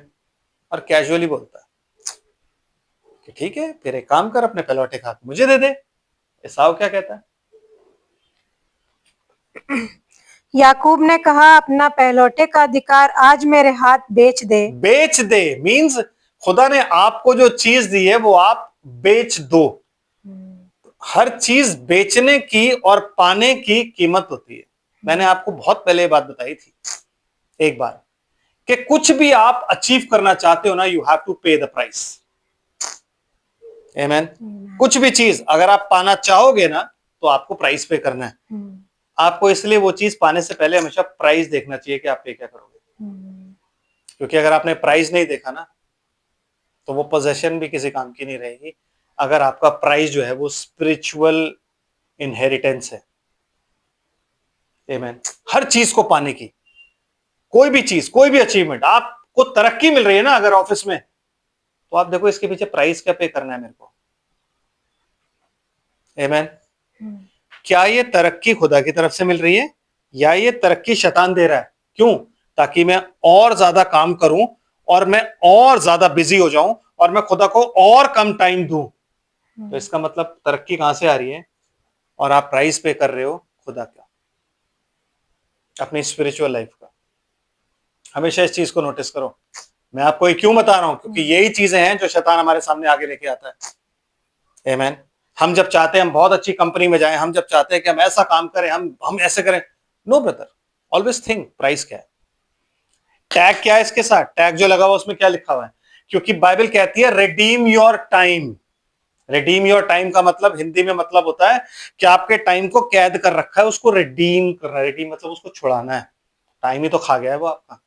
S1: और कैजुअली बोलता है कि ठीक है, फिर एक काम कर, अपने पहलौठे खा के मुझे दे दे। एसाव क्या कहता है?
S2: याकूब ने कहा, अपना पहलौठे का अधिकार आज मेरे हाथ बेच दे।
S1: बेच दे मीन्स खुदा ने आपको जो चीज दी है वो आप बेच दो। हर चीज बेचने की और पाने की कीमत होती है। मैंने आपको बहुत पहले ये बात बताई थी एक बार कि कुछ भी आप अचीव करना चाहते हो ना, यू हैव टू पे द प्राइस। आमीन। कुछ भी चीज अगर आप पाना चाहोगे ना तो आपको प्राइस पे करना है। आपको इसलिए वो चीज पाने से पहले हमेशा प्राइस देखना चाहिए कि आप पे क्या करोगे, क्योंकि अगर आपने प्राइस नहीं देखा ना तो वो पोजेशन भी किसी काम की नहीं रहेगी। अगर आपका प्राइस जो है वो स्पिरिचुअल इनहेरिटेंस है। आमीन। हर चीज को पाने की, कोई भी चीज, कोई भी अचीवमेंट, आपको तरक्की मिल रही है ना अगर ऑफिस में, तो आप देखो इसके पीछे प्राइस क्या पे करना है मेरे को। आमीन। क्या ये तरक्की खुदा की तरफ से मिल रही है या ये तरक्की शैतान दे रहा है? क्यों? ताकि मैं और ज्यादा काम करूं और मैं और ज्यादा बिजी हो जाऊं और मैं खुदा को और कम टाइम दूं। तो इसका मतलब तरक्की कहां से आ रही है? और आप प्राइस पे कर रहे हो खुदा का, अपनी स्पिरिचुअल लाइफ का। हमेशा इस चीज को नोटिस करो। मैं आपको ये क्यों बता रहा हूं? क्योंकि यही चीजें हैं जो शैतान हमारे सामने आगे लेके आता है। आमीन। हम जब चाहते हैं हम बहुत अच्छी कंपनी में जाएं, हम जब चाहते हैं कि हम ऐसा काम करें, हम ऐसे करें, no brother, always think price क्या है, टैग क्या है इसके साथ, टैग जो लगा हुआ उसमें क्या लिखा हुआ है। क्योंकि बाइबल कहती है redeem your time. Redeem your time का मतलब हिंदी में मतलब होता है कि आपके टाइम को कैद कर रखा है, उसको रिडीम करना है। रिडीम मतलब उसको छुड़ाना है। टाइम ही तो खा गया है वो आपका।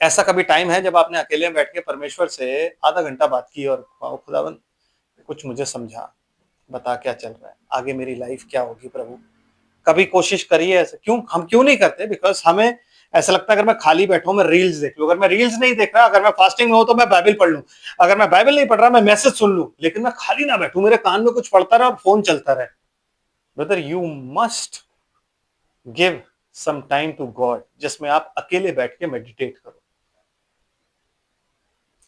S1: ऐसा कभी टाइम है जब आपने अकेले में बैठ के परमेश्वर से आधा घंटा बात की और खुदावन कुछ मुझे समझा, बता क्या चल रहा है, आगे मेरी लाइफ क्या होगी प्रभु? कभी कोशिश करिए ऐसे। क्यों हम क्यों नहीं करते? बिकॉज हमें ऐसा लगता है अगर मैं खाली बैठा हूं मैं रील्स देख लूं, अगर मैं रील्स नहीं देख रहा, अगर मैं फास्टिंग में हूं तो मैं बाइबल पढ़ लूं, अगर मैं बाइबल नहीं पढ़ रहा मैं मैसेज सुन लूं, लेकिन मैं खाली ना बैठूं, मेरे कान में कुछ पड़ता रहे और फोन चलता रहे। Brother you must give some time to God, जिसमें आप अकेले बैठ के मेडिटेट करो।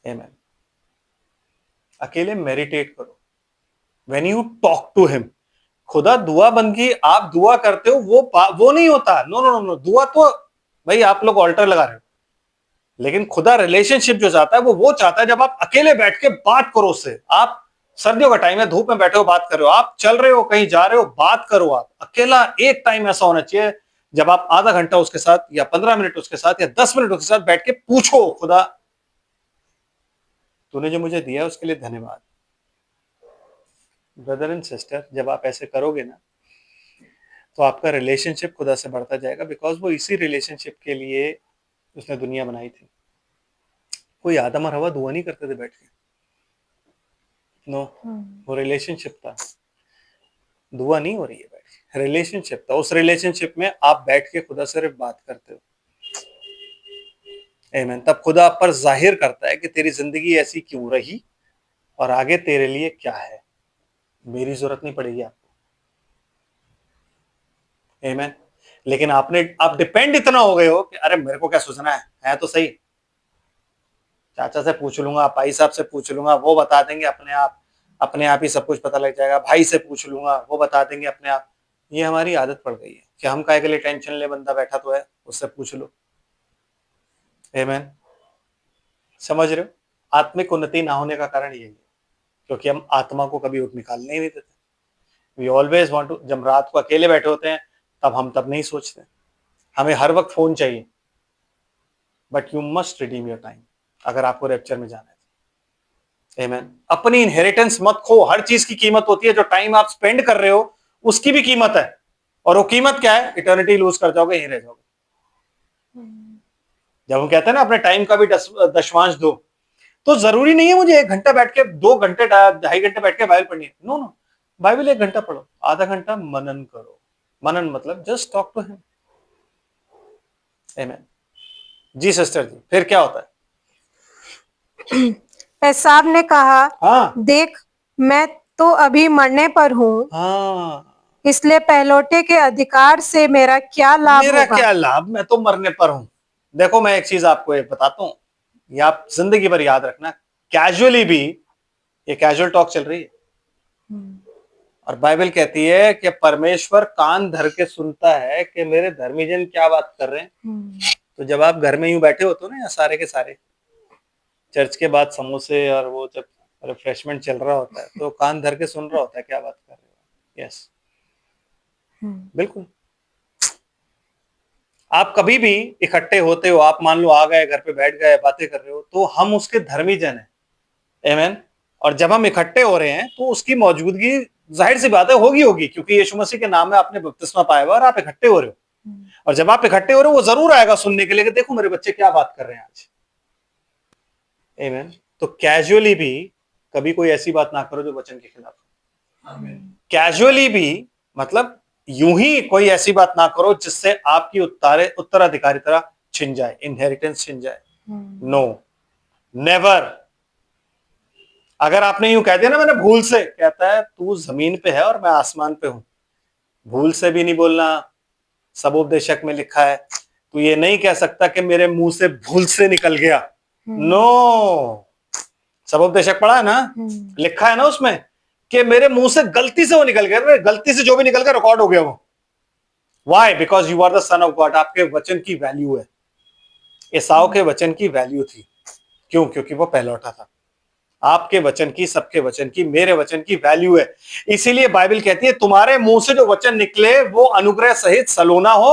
S1: आमीन। अकेले मेडिटेट करो। When you talk to him, खुदा दुआ बंदगी आप दुआ करते हो वो नहीं होता। नो नो नो नो, दुआ तो भाई आप लोग ऑल्टर लगा रहे हो, लेकिन खुदा रिलेशनशिप जो चाहता है वो चाहता है जब आप अकेले बैठ के बात करो उससे। आप सर्दियों का टाइम है, धूप में बैठे हो बात कर रहे हो, आप चल रहे हो कहीं जा रहे हो बात करो। आप अकेला एक टाइम ऐसा होना चाहिए जब आप आधा घंटा उसके साथ या 15 मिनट उसके साथ या 10 मिनट उसके साथ बैठ के पूछो, खुदा तूने जो मुझे दिया उसके लिए धन्यवाद। ब्रदर एंड सिस्टर, जब आप ऐसे करोगे ना तो आपका रिलेशनशिप खुदा से बढ़ता जाएगा। बिकॉज वो इसी रिलेशनशिप के लिए उसने दुनिया बनाई थी। कोई आदम और हवा दुआ नहीं करते थे बैठ के, नो, वो रिलेशनशिप था। दुआ नहीं हो रही है बैठ के, रिलेशनशिप था। उस रिलेशनशिप में आप बैठ के खुदा से सिर्फ बात करते हो। आमीन। तब खुदा आप पर जाहिर करता है कि तेरी जिंदगी ऐसी क्यों रही और आगे तेरे लिए क्या है। मेरी जरूरत नहीं पड़ेगी आपको। आमीन। लेकिन आप डिपेंड इतना हो गए हो कि अरे मेरे को क्या सोचना है तो सही, चाचा से पूछ लूंगा, भाई साहब से पूछ लूंगा, वो बता देंगे अपने आप ही सब कुछ पता लग जाएगा। भाई से पूछ लूंगा, वो बता देंगे अपने आप। ये हमारी आदत पड़ गई है कि हम काहे के लिए टेंशन ले, बंदा बैठा तो है उससे पूछ लो। आमीन। समझ रहे हो? आत्मिक उन्नति ना होने का कारण यही है क्योंकि हम आत्मा को कभी निकालने ही नहीं देते। वी ऑलवेज वांट टू, जब रात को अकेले बैठे होते हैं तब नहीं सोचते, हमें हर वक्त फोन चाहिए। But you must redeem your time अगर आपको रैप्चर में जाना है। आमीन। अपनी इनहेरिटेंस मत खो। हर चीज की कीमत होती है। जो टाइम आप स्पेंड कर रहे हो उसकी भी कीमत है, और वो कीमत क्या है? इटर्निटी लूज कर जाओगे, यहीं रह जाओगे। जब हम कहते हैं ना अपने टाइम का भी दशवांश दो, तो जरूरी नहीं है मुझे 1 घंटा बैठ के 2 घंटे 2.5 घंटे बैठ के बाइबल पढ़नी है। नो नो, बाइबल 1 घंटा पढ़ो, आधा घंटा मनन करो। मनन मतलब जस्ट टॉक टू हिम। आमीन। जी सिस्टर जी, फिर क्या होता है?
S2: एसाव ने कहा,
S1: हाँ
S2: देख मैं तो अभी मरने पर हूँ,
S1: हाँ,
S2: इसलिए पहलौठे के अधिकार से मेरा क्या लाभ
S1: मेरा
S2: होगा?
S1: क्या लाभ, मैं तो मरने पर हूं। देखो मैं एक चीज आपको एक बताता हूं, ये आप जिंदगी भर याद रखना। कैजुअली भी ये कैजुअल टॉक चल रही है, और बाइबल कहती है कि परमेश्वर कान धर के सुनता है कि मेरे धर्मी जन क्या बात कर रहे हैं। तो जब आप घर में यूं बैठे होते हो ना, या सारे के सारे चर्च के बाद समोसे और वो जब रिफ्रेशमेंट चल रहा होता है, तो कान धर के सुन रहा होता है क्या बात कर रहे हो। यस, बिल्कुल। आप कभी भी इकट्ठे होते हो, आप मान लो आ गए, घर पे बैठ गए, बातें कर रहे हो, तो हम उसके धर्मी जन हैं। आमीन। और जब हम इकट्ठे हो रहे हैं तो उसकी मौजूदगी जाहिर सी बात है होगी, क्योंकि यीशु मसीह के नाम में आपने बपतिस्मा पाया हुआ और आप इकट्ठे हो रहे हो। और जब आप इकट्ठे हो रहे हो, वो जरूर आएगा सुनने के लिए कि देखो मेरे बच्चे क्या बात कर रहे हैं आज। आमीन। तो कैजुअली भी कभी कोई ऐसी बात ना करो जो वचन के खिलाफ हो। कैजुअली भी मतलब यूं ही कोई ऐसी बात ना करो जिससे आपकी उत्तराधिकारिता छिन जाए, इनहेरिटेंस छिन जाए। No, never. अगर आपने यूं कह दिया ना, मैंने भूल से, कहता है तू जमीन पे है और मैं आसमान पे हूं। भूल से भी नहीं बोलना। सबोपदेशक में लिखा है तू ये नहीं कह सकता कि मेरे मुंह से भूल से निकल गया। नो, सबोपदेशक पढ़ा है ना, लिखा है ना उसमें कि मेरे मुंह से गलती से वो निकल गया। गलती से जो भी निकल गया रिकॉर्ड हो गया वो। Why? Because you are the son of God. आपके वचन की वैल्यू है। एसाव के वचन की वैल्यू थी। क्यों? क्योंकि वो पहलौठा था। आपके वचन की, सबके वचन की, मेरे वचन की वैल्यू है। इसीलिए बाइबल कहती है तुम्हारे मुंह से जो वचन निकले वो अनुग्रह सहित सलोना हो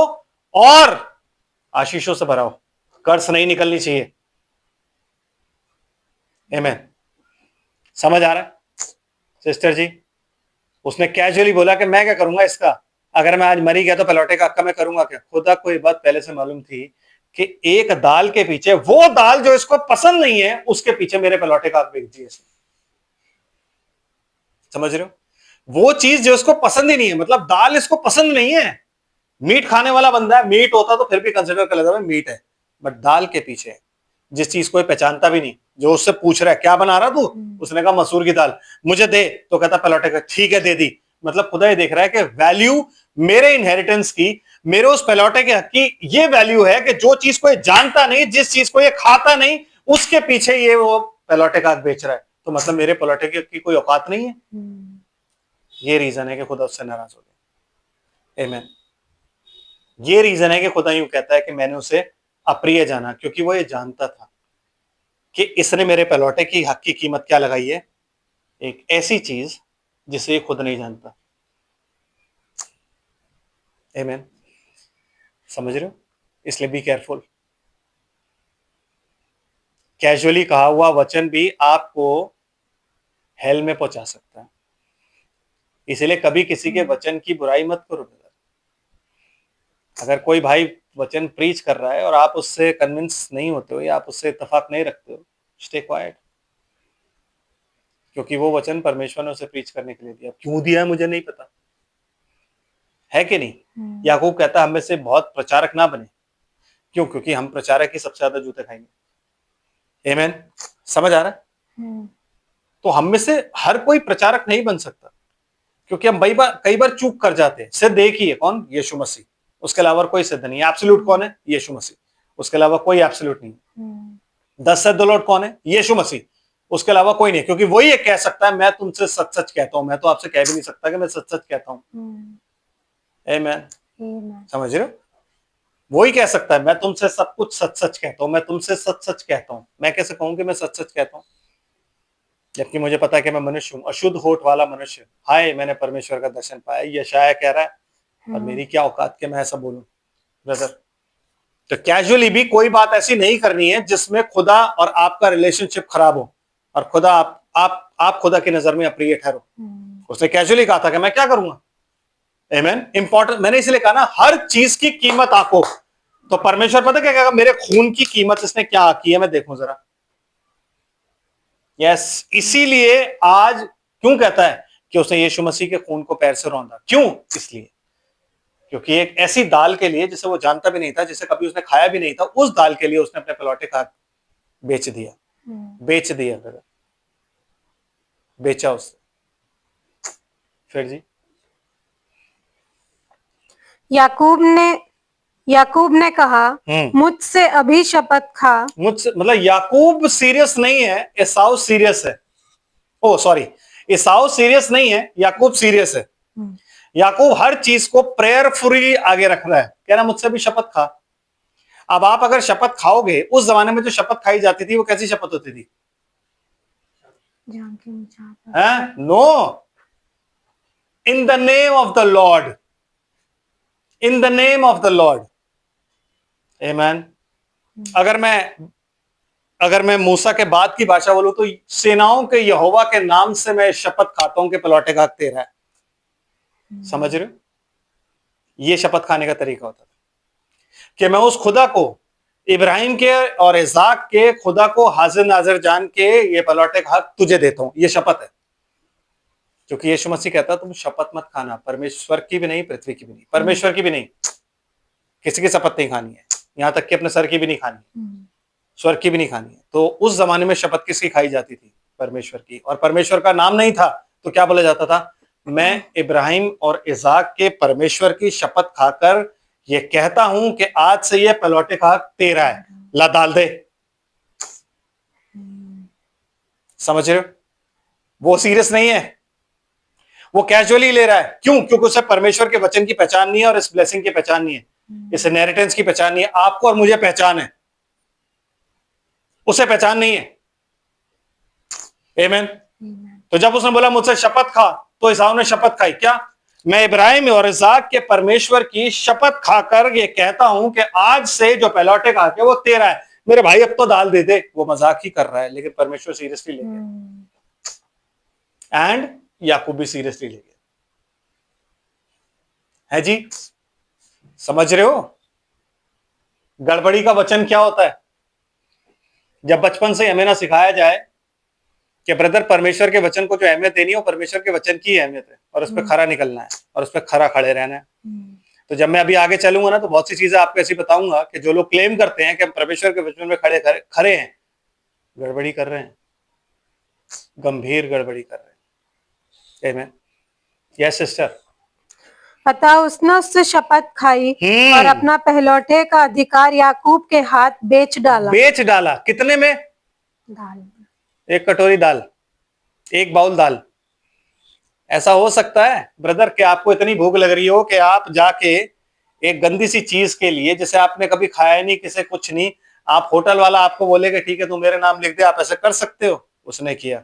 S1: और आशीषों से भरा हो। कर्ज नहीं निकलनी चाहिए। आमीन। समझ आ रहा है सिस्टर जी? उसने कैजुअली बोला कि मैं क्या करूंगा इसका, अगर मैं आज मरी गया तो पलौटे का हक्का मैं करूंगा क्या। खुदा को ये बात पहले से मालूम थी कि एक दाल के पीछे, वो दाल जो इसको पसंद नहीं है, उसके पीछे मेरे पलौटे का हक बेच दिया। समझ रहे हो? वो चीज जो इसको पसंद ही नहीं है, मतलब दाल इसको पसंद नहीं है। मीट खाने वाला बंदा है, मीट होता तो फिर भी कंसिडर कर लेता है मीट है, बट दाल के पीछे जिस चीज को पहचानता भी नहीं, जो उससे पूछ रहा है क्या बना रहा तू, उसने कहा मसूर की दाल, मुझे दे, तो कहता पलौटे का ठीक है दे दी। मतलब खुदा ये देख रहा है कि वैल्यू मेरे इनहेरिटेंस की, मेरे उस पलौटे के हक की ये वैल्यू है कि जो चीज को ये जानता नहीं, जिस चीज को ये खाता नहीं, उसके पीछे ये वो पलौटे का हक बेच रहा है। तो मतलब मेरे पलौटे की कोई औकात नहीं है। ये रीजन है कि खुदा उससे नाराज हो गया। आमीन। ये रीजन है कि खुदा यूं कहता है कि मैंने उसे अप्रिय जाना, क्योंकि वो ये जानता था कि इसने मेरे पलौटे की हक की कीमत क्या लगाई है, एक ऐसी चीज जिसे ये खुद नहीं जानता। आमीन। समझ रहे हो? इसलिए बी केयरफुल। कैजुअली कहा हुआ वचन भी आपको हेल में पहुंचा सकता है। इसलिए कभी किसी के वचन की बुराई मत करो। अगर कोई भाई वचन प्रीच कर रहा है और आप उससे कन्विंस नहीं होते हो या आप उससे इत्तेफाक नहीं रखते हो, स्टे क्वाइट। क्योंकि वो वचन परमेश्वर ने उसे प्रीच करने के लिए दिया। क्यों दिया है मुझे नहीं पता, है कि नहीं? याकूब कहता है हम में से बहुत प्रचारक ना बने। क्यों? क्योंकि हम प्रचारक ही सबसे ज्यादा जूते खाएंगे। आमीन। समझ आ रहा है? तो हम में से हर कोई प्रचारक नहीं बन सकता, क्योंकि हम कई बार चूक कर जाते हैं। सिद्ध एक ही है, कौन? यीशु मसीह। उसके अलावा कोई सिद्ध नहीं है। एब्सोल्यूट कौन है? यीशु मसीह। उसके अलावा कोई एब्सोल्यूट नहीं। 10 सिद्ध लॉर्ड कौन है? यीशु मसीह। उसके अलावा कोई नहीं, क्योंकि वही एक कह सकता है मैं तुमसे सच सच कहता हूं। मैं तो आपसे कह भी नहीं सकता कि मैं सच सच कहता हूं। आमीन। समझ रहे हो? वही कह सकता है मैं तुमसे सब कुछ सच सच कहता हूं, मैं तुमसे सच सच कहता हूं। मैं कैसे कहूं कि मैं सच सच कहता हूं, जबकि मुझे पता है कि मैं मनुष्य हूं, अशुद्ध होठ वाला मनुष्य। हाय मैंने परमेश्वर का दर्शन पाया, यशायाह कह रहा है। और मेरी क्या औकात के मैं ऐसा बोलूं ब्रदर। तो कैजुअली भी कोई बात ऐसी नहीं करनी है जिसमें खुदा और आपका रिलेशनशिप खराब हो और खुदा आप खुदा की नजर में अप्रिय ठहरो। उसने कैजुअली कहा था कि मैं क्या करूंगा। आमीन। इंपॉर्टेंट, मैंने इसलिए कहा ना, हर चीज की कीमत आंको। तो परमेश्वर पता क्या कहेगा, मेरे खून की कीमत इसने क्या की है मैं देखूं जरा। यस, इसीलिए आज क्यों कहता है कि उसने यीशु मसीह के खून को पैर से रौंदा। क्यों? इसलिए क्योंकि एक ऐसी दाल के लिए जिसे वो जानता भी नहीं था, जिसे कभी उसने खाया भी नहीं था, उस दाल के लिए उसने अपने पलौटे का बेच दिया। बेच दिया ब्रदर, बेचा उससे। फिर जी
S2: याकूब ने याकूब ने कहा, मुझसे अभी शपथ खा।
S1: मुझसे मतलब याकूब सीरियस नहीं है, एसाउ सीरियस है। ओ सॉरी, एसाउ सीरियस नहीं है, याकूब सीरियस है। याकूब हर चीज को प्रेयरफुली आगे रख रहा है, कह रहा मुझसे भी शपथ खा। अब आप अगर शपथ खाओगे, उस जमाने में जो शपथ खाई जाती थी वो कैसी शपथ होती थी? No, in the name of the Lord, in the name of the Lord. आमीन। अगर मैं मूसा के बाद की भाषा बोलूं तो सेनाओं के यहोवा के नाम से मैं शपथ खाता हूं कि पलौटे का हक तेरा है। समझ रहे हो? ये शपथ खाने का तरीका होता था कि मैं उस खुदा को, इब्राहिम के और इसाक के खुदा को हाजिर नाजिर जान के ये पलौटे का हक तुझे देता हूं। ये शपथ है, क्योंकि यीशु मसीह कहता तुम शपथ मत खाना, परमेश्वर की भी नहीं, पृथ्वी की भी नहीं, परमेश्वर की भी नहीं, किसी की शपथ नहीं खानी है, यहां तक कि अपने सर की भी नहीं खानी है, स्वर्ग की भी नहीं खानी है। तो उस जमाने में शपथ किसकी खाई जाती थी? परमेश्वर की। और परमेश्वर का नाम नहीं था तो क्या बोला जाता था? मैं इब्राहिम और इसाक के परमेश्वर की शपथ खाकर ये कहता हूं कि आज से ये पलौटे का हक तेरा है, ला डाल दे। समझ रहे हो? वो सीरियस नहीं है, वो कैजुअली ले रहा है। क्यों? क्योंकि उसे परमेश्वर के वचन की पहचान नहीं है और इस ब्लेसिंग की पहचान नहीं है, इस इनहेरिटेंस की पहचान नहीं है। आपको और मुझे पहचान है, उसे पहचान नहीं है। आमीन। तो जब उसने बोला मुझसे शपथ खा, तो ईसाऊ ने शपथ खाई। क्या? मैं इब्राहिम और इसाक के परमेश्वर की शपथ खाकर ये कहता हूं कि आज से जो पहलौटे का हक है वो तेरा है। मेरे भाई अब तो दाल दे दे। वो मजाक ही कर रहा है, लेकिन परमेश्वर सीरियसली ले गया, एंड याकूब भी सीरियसली ले गया। है जी? समझ रहे हो? गड़बड़ी का वचन क्या होता है? जब बचपन से हमें ना सिखाया जाए कि ब्रदर परमेश्वर के वचन को जो अहमियत देनी है वो परमेश्वर के वचन की अहमियत है, और उस पर खरा निकलना है और उस पर खरा खड़े रहना है। तो जब मैं अभी आगे चलूंगा ना, तो बहुत सी चीजें आपको ऐसी बताऊंगा कि जो लोग क्लेम करते हैं कि हम परमेश्वर के वचन में खरे हैं, गड़बड़ी कर रहे हैं, गंभीर गड़बड़ी कर रहे हैं। आमीन। Yes sister.
S2: अतः उसने उससे शपथ खाई और अपना पहलौठे का अधिकार याकूब के हाथ बेच डाला।
S1: कितने में?
S2: दाल।
S1: एक कटोरी दाल, एक बाउल दाल। ऐसा हो सकता है ब्रदर कि आपको इतनी भूख लग रही हो कि आप जाके एक गंदी सी चीज के लिए, जिसे आपने कभी खाया नहीं, किसे कुछ नहीं, आप होटल वाला आपको बोलेगा ठीक है तू मेरे नाम लिख दे, आप ऐसा कर सकते हो? उसने किया।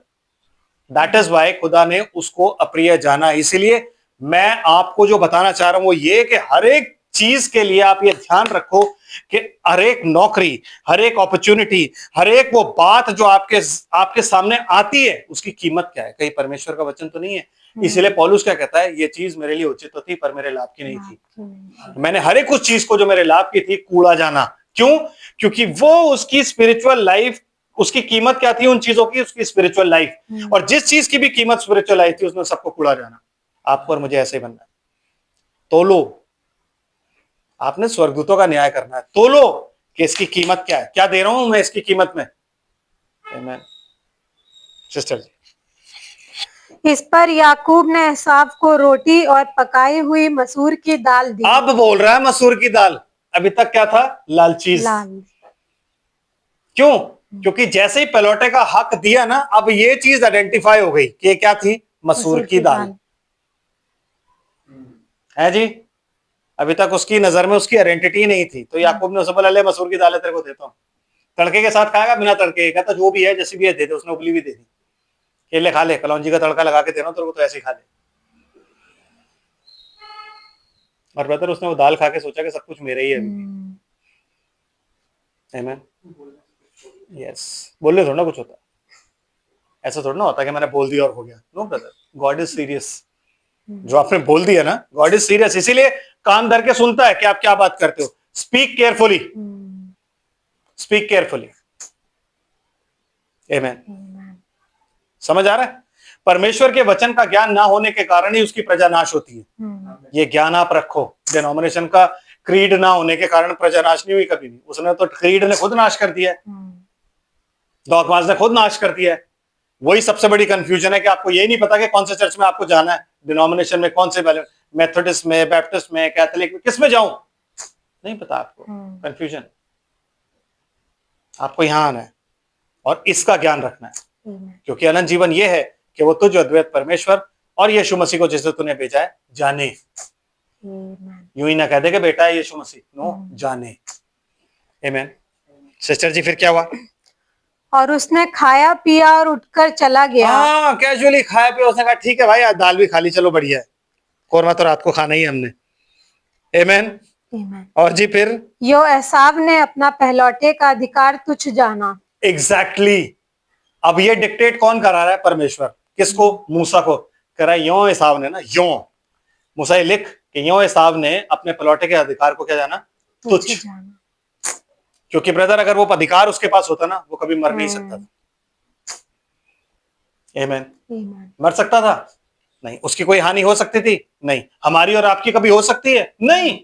S1: दैट इज वाई खुदा ने उसको अप्रिय जाना। इसीलिए मैं आपको जो बताना चाह रहा हूं वो ये कि हर एक चीज के लिए आप ये ध्यान रखो कि हर एक नौकरी, हर एक अपॉर्चुनिटी, हर एक वो बात जो आपके सामने आती है, उसकी कीमत क्या है? कहीं परमेश्वर का वचन तो नहीं है? इसीलिए पौलुस क्या कहता है? ये चीज मेरे लिए उचित तो थी पर मेरे लाभ की नहीं थी। मैंने हर एक उस चीज को जो मेरे लाभ की थी कूड़ा जाना। क्यों? क्योंकि वो उसकी स्पिरिचुअल लाइफ, उसकी कीमत क्या थी उन चीजों की? उसकी स्पिरिचुअल लाइफ। और जिस चीज की भी कीमत स्पिरिचुअल लाइफ थी, उसने सबको कूड़ा जाना। आपको और मुझे ऐसे ही बनना है। तोलो, आपने स्वर्गदूतों का न्याय करना है। तोलो कि इसकी कीमत क्या है, क्या दे रहा हूं मैं इसकी कीमत में। आमीन। सिस्टर जी।
S2: इस पर याकूब ने एसाव को रोटी और पकाई हुई मसूर की दाल दी।
S1: अब बोल रहा है मसूर की दाल, अभी तक क्या था? लाल चीज। क्यों? क्योंकि जैसे ही पलौटे का हक दिया ना, अब ये चीज आइडेंटिफाई हो गई कि क्या थी? मसूर की दाल। है जी? अभी तक उसकी नजर में उसकी आइडेंटिटी नहीं थी। तो याकूब ने उसे बोला ले मसूर की दाल है, तेरे को देता हूं। तड़के के साथ खाएगा बिना तड़के? कहता जो भी है जैसी भी है दे दे। उसने उबली भी दे दी। केले खा ले, कलौंजी का तड़का लगा के देना तेरे को, तो ऐसे ही खा ले। और ब्रदर उसने वो दाल खा के सोचा कि सब कुछ मेरा ही है। आमीन। यस। बोलने थोड़ा ना कुछ होता, ऐसा थोड़ा ना होता कि मैंने बोल दिया और हो गया। No brother, God is serious. जो आपने बोल दिया ना, गॉड इज सीरियस। इसीलिए कान धर के सुनता है कि आप क्या बात करते हो। Speak carefully, speak carefully. आमीन। समझ आ रहा है? परमेश्वर के वचन का ज्ञान ना होने के कारण ही उसकी प्रजा नाश होती है। ये ज्ञान आप रखो। डिनोमिनेशन का क्रीड ना होने के कारण प्रजा नाश नहीं हुई कभी भी। उसने तो क्रीड ने खुद नाश कर दिया है, डॉगमास ने खुद नाश कर दिया है। वही सबसे बड़ी कंफ्यूजन है कि आपको यही नहीं पता कि कौन से चर्च में आपको जाना है, डिनोमिनेशन में कौन से, मेथोडिस्ट में, बैप्टिस्ट में, कैथोलिक में, किस में जाऊं? नहीं पता आपको, कंफ्यूजन। आपको यहां आना है और इसका ज्ञान रखना है, क्योंकि अनंत जीवन ये है कि वो तुझ अद्वैत परमेश्वर और यीशु मसीह को जिसे तूने भेजा है जाने। यूं ही ना कह दे कि बेटा है यीशु मसीह, नो, जाने। आमीन। सिस्टर जी फिर क्या हुआ?
S2: और उसने खाया पिया और उठकर चला गया।
S1: हाँ, कैजुअली खाया पिया, उसने कहा ठीक है भाई आज दाल भी खा ली, चलो बढ़िया है, कोरमा तो रात को खाना ही हमने। आमीन। और जी फिर
S2: यो एसाव ने अपना पहलौठे का अधिकार तुच्छ जाना।
S1: एग्जैक्टली अब ये डिक्टेट कौन करा रहा है? परमेश्वर। किसको? मूसा को। कह रहा है यो एसाव ने ना, यो मूसा ये लिख कि यो एसाव ने अपने पलौटे के अधिकार को क्या जाना? तुच्छ। क्योंकि ब्रदर अगर वो अधिकार उसके पास होता ना, वो कभी मर नहीं सकता था। आमीन। मर सकता था? नहीं। उसकी कोई हानि हो सकती थी? नहीं। हमारी और आपकी कभी हो सकती है? नहीं।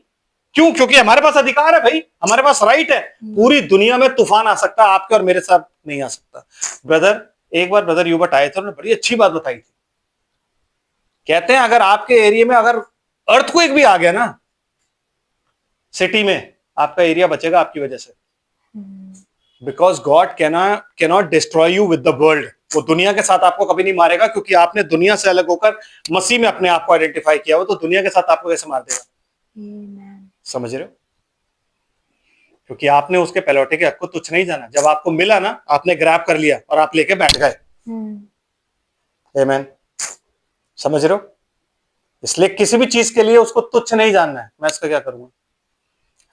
S1: क्यों? क्योंकि हमारे पास अधिकार है भाई, हमारे पास राइट है। पूरी दुनिया में तूफान आ सकता है, आपके और मेरे साथ नहीं आ सकता। ब्रदर एक बार ब्रदर यूबर्ट आए थे, उन्होंने बड़ी अच्छी बात बताई थी। कहते हैं अगर आपके एरिया में अगर अर्थक्वेक भी आ गया ना सिटी में, आपका एरिया बचेगा आपकी वजह से। Because God cannot destroy you with the world. वो दुनिया के साथ आपको कभी नहीं मारेगा, क्योंकि आपने दुनिया से अलग होकर मसीह में अपने आप को आइडेंटिफाई किया हो, तो दुनिया के साथ आपको कैसे मार देगा? समझ रहे हो? क्योंकि आपने उसके पहलौठे के हक को तुच्छ नहीं जाना। जब आपको मिला ना, आपने ग्रैब कर लिया और आप लेके बैठ गए। आमीन। समझ रहे हो? इसलिए किसी भी चीज के लिए उसको तुच्छ नहीं जानना है। मैं इसका क्या करूंगा?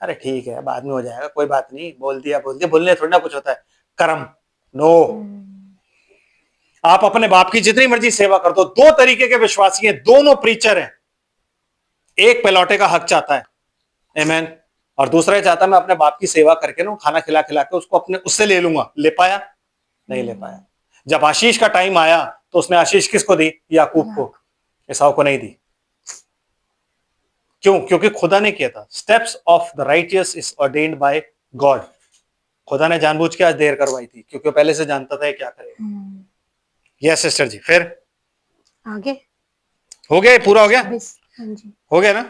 S1: अरे ठीक है बाद में हो जाएगा, कोई बात नहीं, बोल दिया, बोलने थोड़ी ना कुछ होता है। कर्म नो। आप अपने बाप की जितनी मर्जी सेवा कर दो। दो तरीके के विश्वासी हैं, दोनों प्रीचर हैं। एक पहलौठे का हक चाहता है, आमीन, और दूसरा चाहता है मैं अपने बाप की सेवा करके ना खाना खिला खिला के उसको अपने उससे ले लूंगा। ले पाया? नहीं ले पाया। जब आशीष का टाइम आया तो उसने आशीष किसको दी? याकूब को, एसाव को नहीं दी। क्यों? क्योंकि खुदा ने किया था। Steps of the righteous is ordained by God. खुदा ने जानबूझ के आज देर करवाई थी, क्योंकि वो पहले से जानता था क्या करेगा। यस सिस्टर जी फिर
S2: आगे
S1: हो गया, पूरा हो गया?
S2: जी।
S1: हो गया ना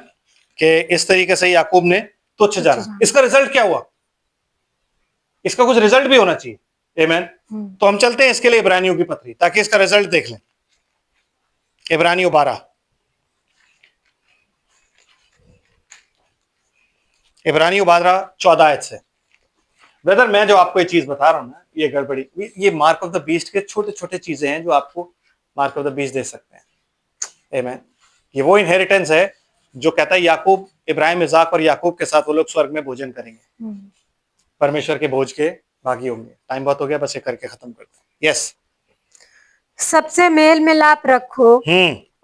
S1: कि इस तरीके से याकूब ने तुच्छ जाना। इसका रिजल्ट क्या हुआ? इसका कुछ रिजल्ट भी होना चाहिए। आमीन। तो हम चलते हैं इसके लिए इब्रानियों की पत्री, ताकि इसका रिजल्ट देख लें। इब्रानियों 12, इब्रानियों 12 14 आयत से। ब्रदर मैं जो आपको ये चीज बता रहा हूं ना, ये गड़बड़ी, ये मार्क ऑफ द बीस्ट के छोटे छोटे चीजें हैं जो आपको मार्क ऑफ द बीस्ट दे सकते हैं। आमीन। ये वो इनहेरिटेंस है जो कहता है याकूब, इब्राहिम, इजाक और याकूब के साथ वो लोग स्वर्ग में भोजन करेंगे, परमेश्वर के भोज के भागी होंगे। टाइम बहुत हो गया, बस ये करके खत्म करते हैं। यस।
S2: सबसे मेल मिलाप रखो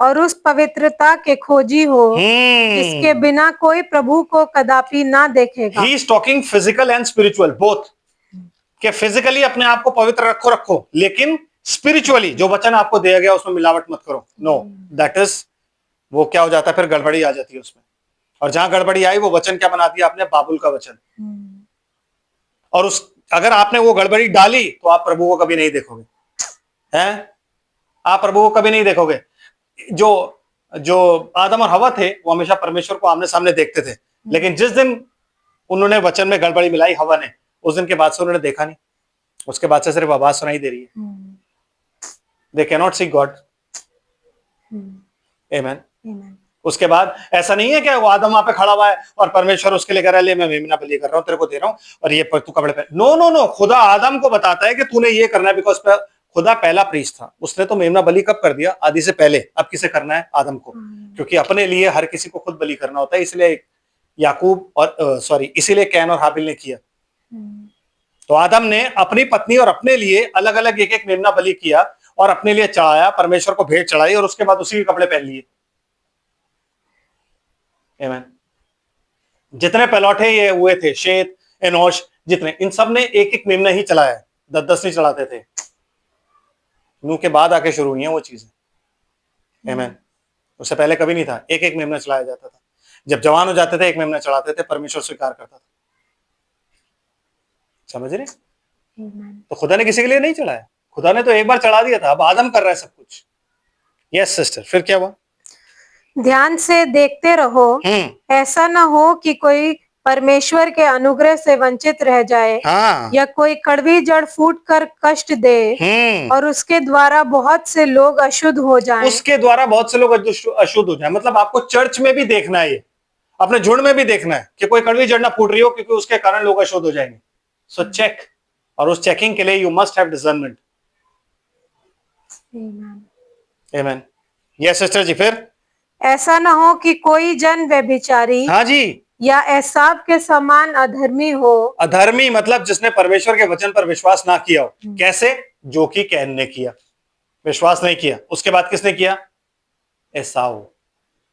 S2: और उस पवित्रता के खोजी हो जिसके बिना कोई प्रभु को कदापि ना देखेगा। He is talking physical and spiritual both। कि फिजिकली अपने आप को पवित्र रखो, लेकिन स्पिरिचुअली जो वचन आपको दिया गया उसमें मिलावट मत करो। नो, दैट इज वो क्या हो जाता है, फिर गड़बड़ी आ जाती है उसमें। और जहां गड़बड़ी आई वो वचन क्या बना दिया आपने? बाबुल का वचन। और उस अगर आपने वो गड़बड़ी डाली तो आप प्रभु को कभी नहीं देखोगे, हैं? आप प्रभु को कभी नहीं देखोगे। जो आदम और हवा थे वो हमेशा परमेश्वर को आमने सामने देखते थे, लेकिन जिस दिन उन्होंने वचन में गड़बड़ी मिलाई हवा ने, उस दिन के बाद से उन्होंने देखा नहीं। उसके बाद से सिर्फ आवाज सुनाई दे रही है। They can not see God. आमीन। उसके बाद ऐसा नहीं है कि वो आदम वहां पे खड़ा हुआ है और परमेश्वर उसके लिए कह रहा है ले मैं मेमना बलि कर रहा हूं, तेरे को दे रहा हूं और ये तू कपड़े पहन। नो नो नो, खुदा आदम को बताता है कि तूने ये करना है, बिकॉज खुदा पहला प्रीस्ट था। उसने तो मेमना बलि कब कर दिया? आदि से पहले। अब किसे करना है? आदम को। क्योंकि अपने लिए हर किसी को खुद बलि करना होता है, इसलिए याकूब और इसीलिए कैन और हाबिल ने किया। तो आदम ने अपनी पत्नी और अपने लिए अलग अलग एक एक मेमना बलि किया और अपने लिए चढ़ाया, परमेश्वर को भेंट चढ़ाई और उसके बाद उसी के कपड़े पहन लिए। आमीन। जितने पहलौठे ये हुए थे, शेत, एनोश, जितने, इन सब ने एक एक मेमना ही चलाया, 10-10 नहीं चलाते थे। नूह के बाद आके शुरू हुई है वो चीजें। आमीन। उससे पहले कभी नहीं था, एक एक मेमना चलाया जाता था। जब जवान हो जाते थे एक मेमना चढ़ाते थे, परमेश्वर स्वीकार करता था। समझ रहे? तो खुदा ने किसी के लिए नहीं चढ़ाया, खुदा ने तो एक बार चढ़ा दिया था, अब आदम कर रहा है सब कुछ। यस सिस्टर फिर क्या हुआ? ध्यान से देखते रहो, ऐसा ना हो कि कोई परमेश्वर के अनुग्रह से वंचित रह जाए,
S1: हाँ,
S2: या कोई कड़वी जड़ फूट कर कष्ट दे और उसके द्वारा बहुत से लोग अशुद्ध हो जाएं।
S1: उसके द्वारा बहुत से लोग अशुद्ध हो जाए। मतलब आपको चर्च में भी देखना है, ये अपने झुंड में भी देखना है कि कोई कड़वी जड़ ना फूट रही हो, क्योंकि उसके कारण लोग अशुद्ध हो जाएंगे। सो चेक, और उस चेकिंग के लिए you must have discernment. Amen. Yes sister ji, फिर
S2: ऐसा न हो कि कोई जन व्यभिचारी,
S1: हाँ जी,
S2: या एसाव के समान अधर्मी हो।
S1: अधर्मी मतलब जिसने परमेश्वर के वचन पर विश्वास ना किया हो। कैसे? जो कि कैन ने किया, विश्वास नहीं किया। उसके बाद किसने किया? एसाव।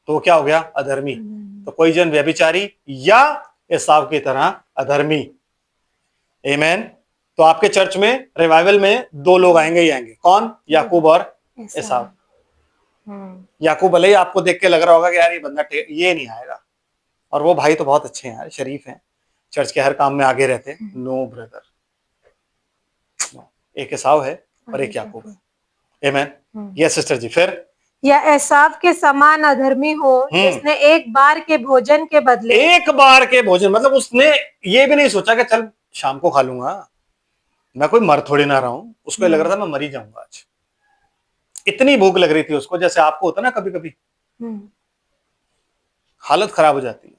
S1: तो वो क्या हो गया? अधर्मी। तो कोई जन व्यभिचारी या एसाव की तरह अधर्मी। आमेन। तो आपके चर्च में रिवाइवल में दो लोग आएंगे ही आएंगे। कौन? याकूब और एसाव। याकूब भले ही आपको देख के लग रहा होगा कि यार ये बंदा ये नहीं आएगा, और वो भाई तो बहुत अच्छे हैं यार, शरीफ हैं, चर्च के हर काम में आगे रहते हैं। नो ब्रदर, एक एसाव है और एक याकूब है। आमेन। यस सिस्टर जी, फिर
S2: या एसाव के समान अधर्मी हो, जिसने एक बार के भोजन के बदले,
S1: एक बार के भोजन मतलब उसने ये भी नहीं सोचा कि चल शाम को खा लूंगा, मैं कोई मर थोड़ी ना रहा हूं। उसको लग रहा था मैं मर ही जाऊंगा आज, इतनी भूख लग रही थी उसको। जैसे आपको होता ना कभी कभी हालत खराब हो जाती है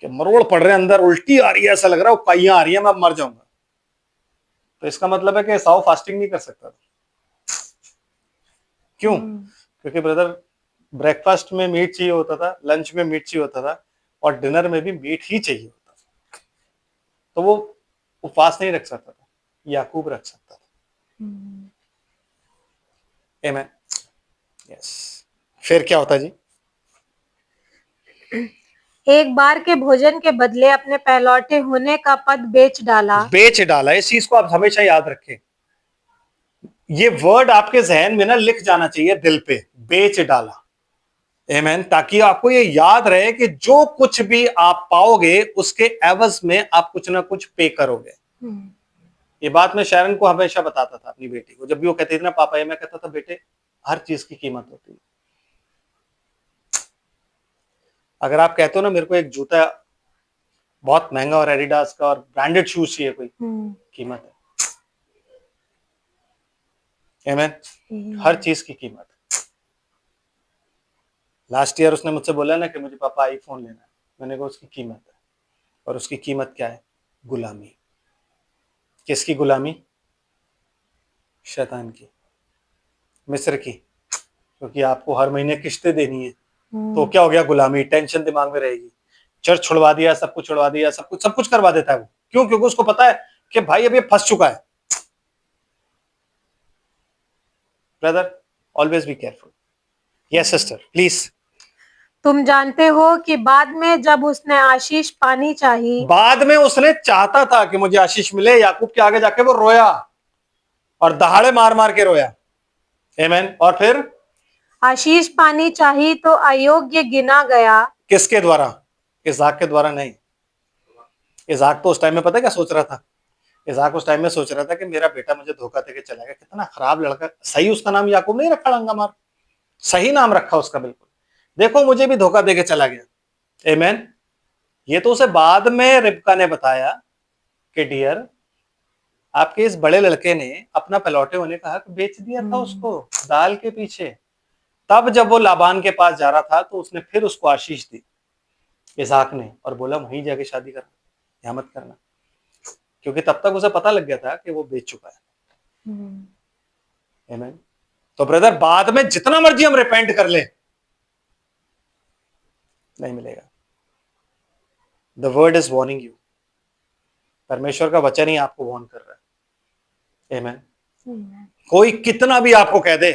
S1: कि मरोड़ पड़ रहे अंदर, उल्टी आ रही है, ऐसा लग रहा है काइयां आ रही है, मैं मर जाऊंगा। तो इसका मतलब है कि साव फास्टिंग नहीं कर सकता था। क्यों? क्योंकि ब्रदर ब्रेकफास्ट में मीट चाहिए होता था, लंच में मीट चाहिए होता था, और डिनर में भी मीट ही चाहिए होता था। तो वो उपवास नहीं रख सकता था, याकूब रख सकता था। आमेन। यस। फिर क्या होता जी?
S2: एक बार के भोजन के बदले अपने पहलौठे होने का पद बेच डाला।
S1: बेच डाला, इस चीज को आप हमेशा याद रखें। ये वर्ड आपके जहन में ना लिख जाना चाहिए दिल पे, बेच डाला। आमेन। ताकि आपको ये याद रहे कि जो कुछ भी आप पाओगे उसके एवज में आप कुछ ना कुछ पे करोगे। ये बात मैं शैरन को हमेशा बताता था, अपनी बेटी को, जब भी वो कहती थी ना पापा ये, मैं कहता था बेटे हर चीज की कीमत होती है। अगर आप कहते हो ना मेरे को एक जूता बहुत महंगा और एडिडास का और ब्रांडेड शूज चाहिए, कोई कीमत है। आमेन। हर चीज की कीमत। लास्ट ईयर उसने मुझसे बोला ना कि मुझे पापा आईफोन लेना है, मैंने कहा उसकी कीमत है, और उसकी कीमत क्या है? गुलामी। किसकी गुलामी? शैतान की, मिस्र की। क्योंकि आपको हर महीने किस्तें देनी है, तो क्या हो गया? गुलामी। टेंशन दिमाग में रहेगी। चर्च छुड़वा दिया, सब कुछ छुड़वा दिया, सब कुछ करवा देता है वो। क्यों? क्योंकि उसको पता है कि भाई अब ये फंस चुका है। Brother always be careful. Yes sister please.
S2: तुम जानते हो कि बाद में जब उसने आशीष पानी चाहिए,
S1: बाद में उसने चाहता था कि मुझे आशीष मिले, याकूब के आगे जाके वो रोया और दहाड़े मार मार के रोया। आमेन। और फिर
S2: आशीष पानी चाहिए तो अयोग्य गिना गया।
S1: किसके द्वारा? इसहाक के द्वारा नहीं। इसहाक तो उस टाइम में पता है क्या सोच रहा था? इसहाक उस टाइम में सोच रहा था कि मेरा बेटा मुझे धोखा देके चला गया, कितना खराब लड़का। सही उसका नाम याकूब नहीं रखा डंगा मार, सही नाम रखा उसका बिल्कुल। देखो मुझे भी धोखा देके चला गया। आमेन। ये तो उसे बाद में रिबका ने बताया कि डियर आपके इस बड़े लड़के ने अपना पलौटे होने का हक बेच दिया था उसको दाल के पीछे। तब जब वो लाबान के पास जा रहा था तो उसने फिर उसको आशीष दी इसहाक ने, और बोला वहीं जाके शादी करना, यहाँ मत करना। क्योंकि तब तक उसे पता लग गया था कि वो बेच चुका है। आमीन। तो ब्रदर बाद में जितना मर्जी हम रिपेंट कर ले, नहीं मिलेगा। The word is warning you. परमेश्वर का वचन ही आपको वार्न कर रहा है। आमीन। कोई कितना भी आपको कह दे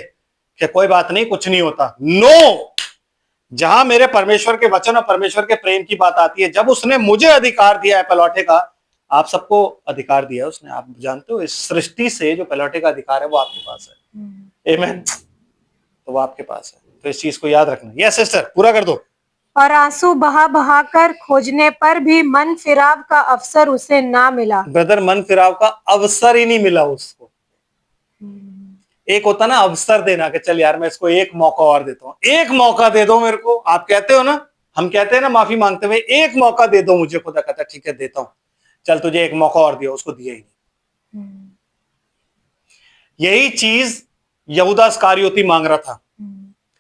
S1: कि कोई बात नहीं, कुछ नहीं होता, नो। जहां मेरे परमेश्वर के वचन और परमेश्वर के प्रेम की बात आती है, जब उसने मुझे अधिकार दिया है पलौटे का, आप सबको अधिकार दिया उसने। आप जानते हो इस सृष्टि से जो पलौटे का अधिकार है वो आपके पास है। आमीन। तो वो आपके पास है, तो इस चीज को याद रखना। यस सिस्टर पूरा कर दो।
S2: और आंसू बहा बहा कर खोजने पर भी मन फिराव का अवसर उसे ना मिला।
S1: ब्रदर मन फिराव का अवसर ही नहीं मिला उसको। एक होता ना अवसर देना कि चल यार मैं इसको एक मौका और देता हूं, एक मौका दे दो मेरे को, आप कहते हो ना, हम कहते हैं ना माफी मांगते हुए, एक मौका दे दो मुझे। खुदा कहता ठीक है देता हूं, चल तुझे एक मौका और दिया, उसको दिया ही नहीं। यही चीज यहूदा इस्करियोती मांग रहा था,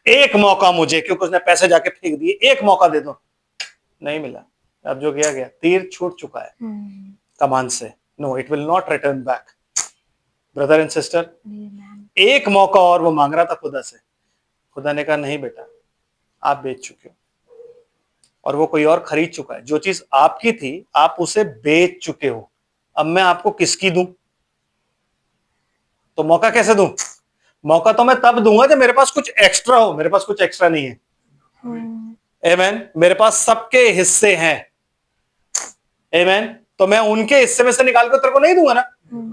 S1: एक मौका मुझे, क्योंकि उसने पैसे जाके फेंक दिए, एक मौका दे दो, नहीं मिला। अब जो गया गया, तीर छूट चुका है कमान से। No, it will not return back. Brother and sister, एक मौका और वो मांग रहा था खुदा से। खुदा ने कहा नहीं बेटा, आप बेच चुके हो और वो कोई और खरीद चुका है। जो चीज आपकी थी आप उसे बेच चुके हो, अब मैं आपको किसकी दूं? तो मौका कैसे दूं? मौका तो मैं तब दूंगा जब मेरे पास कुछ एक्स्ट्रा हो। मेरे पास कुछ एक्स्ट्रा नहीं है। आमेन। मेरे पास सबके हिस्से हैं। आमेन। तो मैं उनके हिस्से में से निकाल कर तेरे को नहीं दूंगा ना।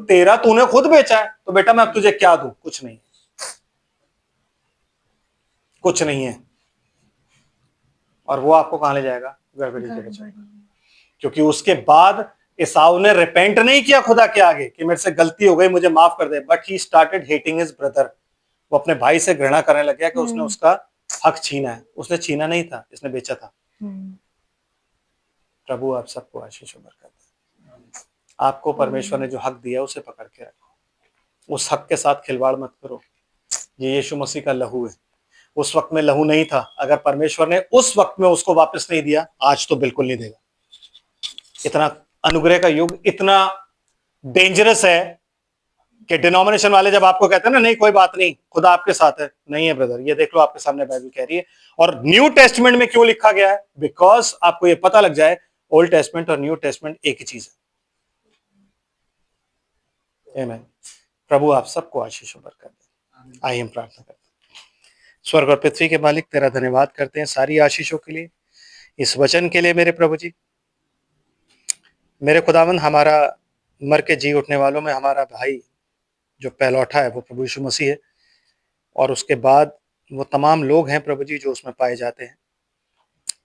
S1: तेरा तूने खुद बेचा है, तो बेटा मैं अब तुझे क्या दूं? कुछ नहीं, कुछ नहीं है। और वो आपको कहां ले जाएगा? गड़बड़ी के बच्चे। क्योंकि उसके बाद एसाव ने रिपेंट नहीं किया खुदा के आगे कि मेरे से गलती हो गई, मुझे माफ कर दे, but he started hating his brother. वो अपने भाई से घृणा करने लग गया कि उसने उसका हक छीना है। उसने छीना नहीं था, इसने बेचा था। प्रभु आप सबको आशीष और बरकत दे। आपको परमेश्वर ने जो हक दिया उसे पकड़ के रखो, उस हक के साथ खिलवाड़ मत करो। ये यीशु मसीह का लहू है। उस वक्त में लहू नहीं था, अगर परमेश्वर ने उस वक्त में उसको वापस नहीं दिया, आज तो बिल्कुल नहीं देगा। इतना अनुग्रह का युग इतना डेंजरस है कि डिनोमिनेशन वाले जब आपको कहते हैं ना नहीं कोई बात नहीं, खुदा आपके साथ है, नहीं है ब्रदर। ये देख लो, आपके सामने बाइबल कह रही है। और न्यू टेस्टमेंट में क्यों लिखा गया है? बिकॉज आपको ये पता लग जाए ओल्ड टेस्टमेंट और न्यू टेस्टमेंट एक ही चीज है। आमीन। प्रभु आप सबको आशीष और बरकत दे। आइए हम प्रार्थना करते हैं। स्वर्ग और पृथ्वी के मालिक, तेरा धन्यवाद करते हैं सारी आशीषों के लिए, इस वचन के लिए मेरे प्रभु जी। मेरे खुदावन, हमारा मर के जी उठने वालों में हमारा भाई जो पहलौठा है वो प्रभु यीशु मसीह है, और उसके बाद वो तमाम लोग हैं प्रभु जी जो उसमें पाए जाते हैं,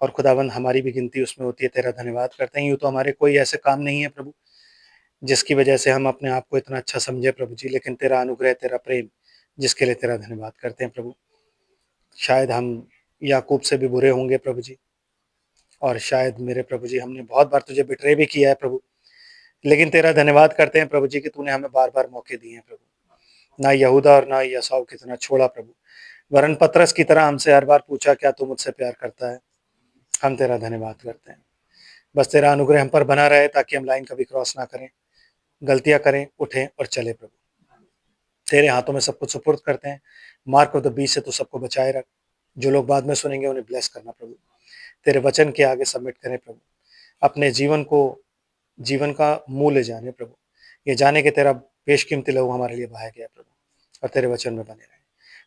S1: और खुदावन हमारी भी गिनती उसमें होती है। तेरा धन्यवाद करते हैं। यूँ तो हमारे कोई ऐसे काम नहीं है प्रभु जिसकी वजह से हम अपने आप को इतना अच्छा समझे प्रभु जी, लेकिन तेरा अनुग्रह, तेरा प्रेम, जिसके लिए तेरा धन्यवाद करते हैं प्रभु। शायद हम याकूब से भी बुरे होंगे प्रभु जी, और शायद मेरे प्रभु जी हमने बहुत बार तुझे बिट्रे भी किया है प्रभु, लेकिन तेरा धन्यवाद करते हैं प्रभु जी कि तूने हमें बार बार मौके दिए हैं प्रभु। ना यहूदा और ना यसाव की तरह छोड़ा प्रभु, वरन पतरस की तरह हमसे हर बार पूछा क्या तू मुझसे प्यार करता है। हम तेरा धन्यवाद करते हैं। बस तेरा अनुग्रह हम पर बना रहे ताकि हम लाइन कभी क्रॉस ना करें, गलतियां करें, उठें और चले प्रभु। तेरे हाथों में सब कुछ सुपुर्द करते हैं। मार्क ऑफ द बीच से तो सबको बचाए रख। जो लोग बाद में सुनेंगे उन्हें ब्लेस करना प्रभु। तेरे वचन के आगे सबमिट करें प्रभु। अपने जीवन को, जीवन का मूल्य जाने प्रभु। ये जाने के तेरा बेशकीमती लहू हमारे लिए बहाया गया प्रभु, और तेरे वचन में बने रहे।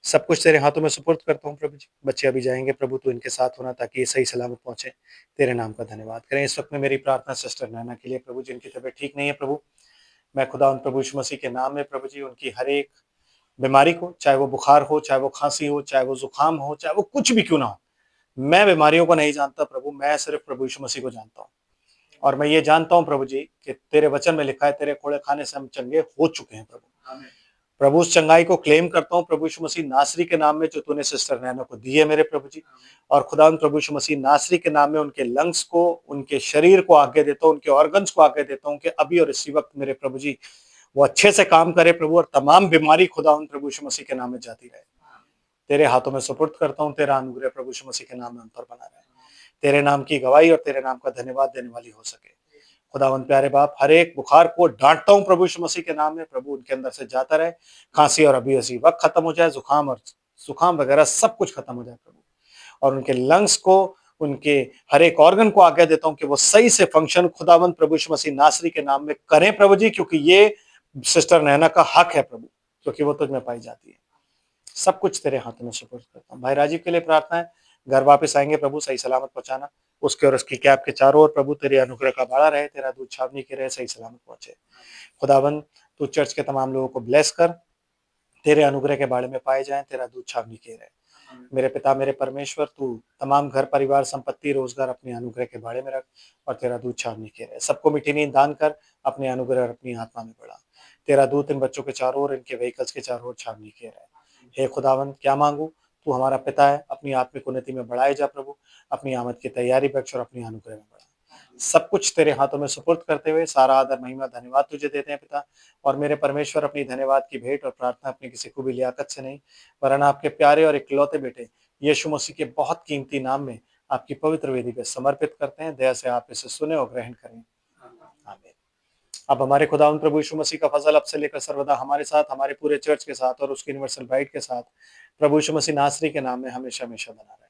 S1: सब कुछ तेरे हाथों में सुपुर्द करता हूँ प्रभु जी। बच्चे अभी जाएंगे प्रभु, तो इनके साथ होना ताकि ये सही सलामत पहुंचे। तेरे नाम का धन्यवाद करें। इस वक्त में मेरी प्रार्थना सिस्टर नैना के लिए प्रभु, जिनकी तबीयत ठीक नहीं है प्रभु। मैं खुदा उन प्रभु यीशु मसीह के नाम में प्रभु जी उनकी हर एक बीमारी को, चाहे वो बुखार हो, चाहे वो खांसी हो, चाहे वो जुकाम हो, चाहे वो कुछ भी क्यों ना हो, मैं बीमारियों को नहीं जानता प्रभु, मैं सिर्फ प्रभु यीशु मसीह को जानता हूँ। और मैं ये जानता हूँ प्रभु जी कि तेरे वचन में लिखा है तेरे कोड़े खाने से हम चंगे हो चुके हैं प्रभु। प्रभु उस चंगाई को क्लेम करता हूँ प्रभु यीशु मसीह नासरी के नाम में, जो तूने सिस्टर नैना को दी है मेरे प्रभु जी। और खुदा प्रभु यीशु मसीह नासरी के नाम में उनके लंग्स को, उनके शरीर को आगे देता हूँ, उनके ऑर्गन्स को आगे देता हूँ कि अभी और इसी वक्त मेरे प्रभु जी वो अच्छे से काम करे प्रभु, और तमाम बीमारी खुदा प्रभु यीशु मसीह के नाम में जाती रहे। तेरे हाथों में सुपुर्द करता हूँ। तेरा अनुग्रह प्रभु यीशु मसीह के नाम में उन पर बना रहे। तेरे नाम की गवाही और तेरे नाम का धन्यवाद देने वाली हो सके। खुदावन प्यारे बाप, हर एक बुखार को डांटता हूं प्रभु यीशु मसीह के नाम में प्रभु, उनके अंदर से जाता रहे। खांसी और अभी इसी वक्त खत्म हो जाए, जुकाम वगैरह सब कुछ खत्म हो जाए प्रभु। और उनके लंग्स को, उनके हर एक ऑर्गन को आज्ञा देता हूं कि वो सही से फंक्शन खुदावन प्रभु यीशु मसीह नासरी के नाम में करें प्रभु जी, क्योंकि ये सिस्टर नैना का हक है प्रभु, क्योंकि वो तुझ में पाई जाती है। सब कुछ तेरे हाथों में सुपुर्द करता हूँ। भाई राजीव के लिए प्रार्थना है, घर वापस आएंगे प्रभु, सही सलामत पहुंचाना। उसके और उसकी कैब के चारों ओर प्रभु तेरे अनुग्रह का बाड़ा रहे, तेरा दूध छावनी के रहे, सही सलामत पहुंचे। खुदावन तू चर्च के तमाम लोगों को ब्लेस कर, तेरे अनुग्रह के बारे में पाए जाएं, तेरा दूध छावनी के रहे। मेरे पिता, मेरे परमेश्वर, तू तमाम घर परिवार, संपत्ति, रोजगार अपने अनुग्रह के बारे में रख, और तेरा दूध छावनी के रहे। सबको मीठी नींद दान कर, अपने अनुग्रह और अपनी आत्मा में बढ़ा। तेरा दूध इन बच्चों के चारों ओर, इनके व्हीकल्स के चारों ओर छावनी के रहे। हे खुदावन, क्या मांगू तू हमारा पिता है, अपनी आत्मिक उन्नति में बढ़ाए जा प्रभु, अपनी आमद की तैयारी बख्श और अपनी अनुग्रह में बढ़ा। सब कुछ तेरे हाथों में सुपुर्द करते हुए सारा आदर महिमा धन्यवाद तुझे देते हैं पिता। और मेरे परमेश्वर, अपनी धन्यवाद की भेंट और प्रार्थना अपनी किसी को भी लियाकत से नहीं, वरन आपके प्यारे और इकलौते बेटे यीशु मसीह के बहुत कीमती नाम में आपकी पवित्र वेदी पे समर्पित करते हैं। दया से आप इसे सुने और ग्रहण करें, आमीन। अब हमारे खुदावंद प्रभु यीशु मसीह का फजल अब से लेकर सर्वदा हमारे साथ, हमारे पूरे चर्च के साथ और उसकी यूनिवर्सल ब्राइड के साथ प्रभु यीशु मसीह नासरी के नाम में हमेशा हमेशा बना रहे।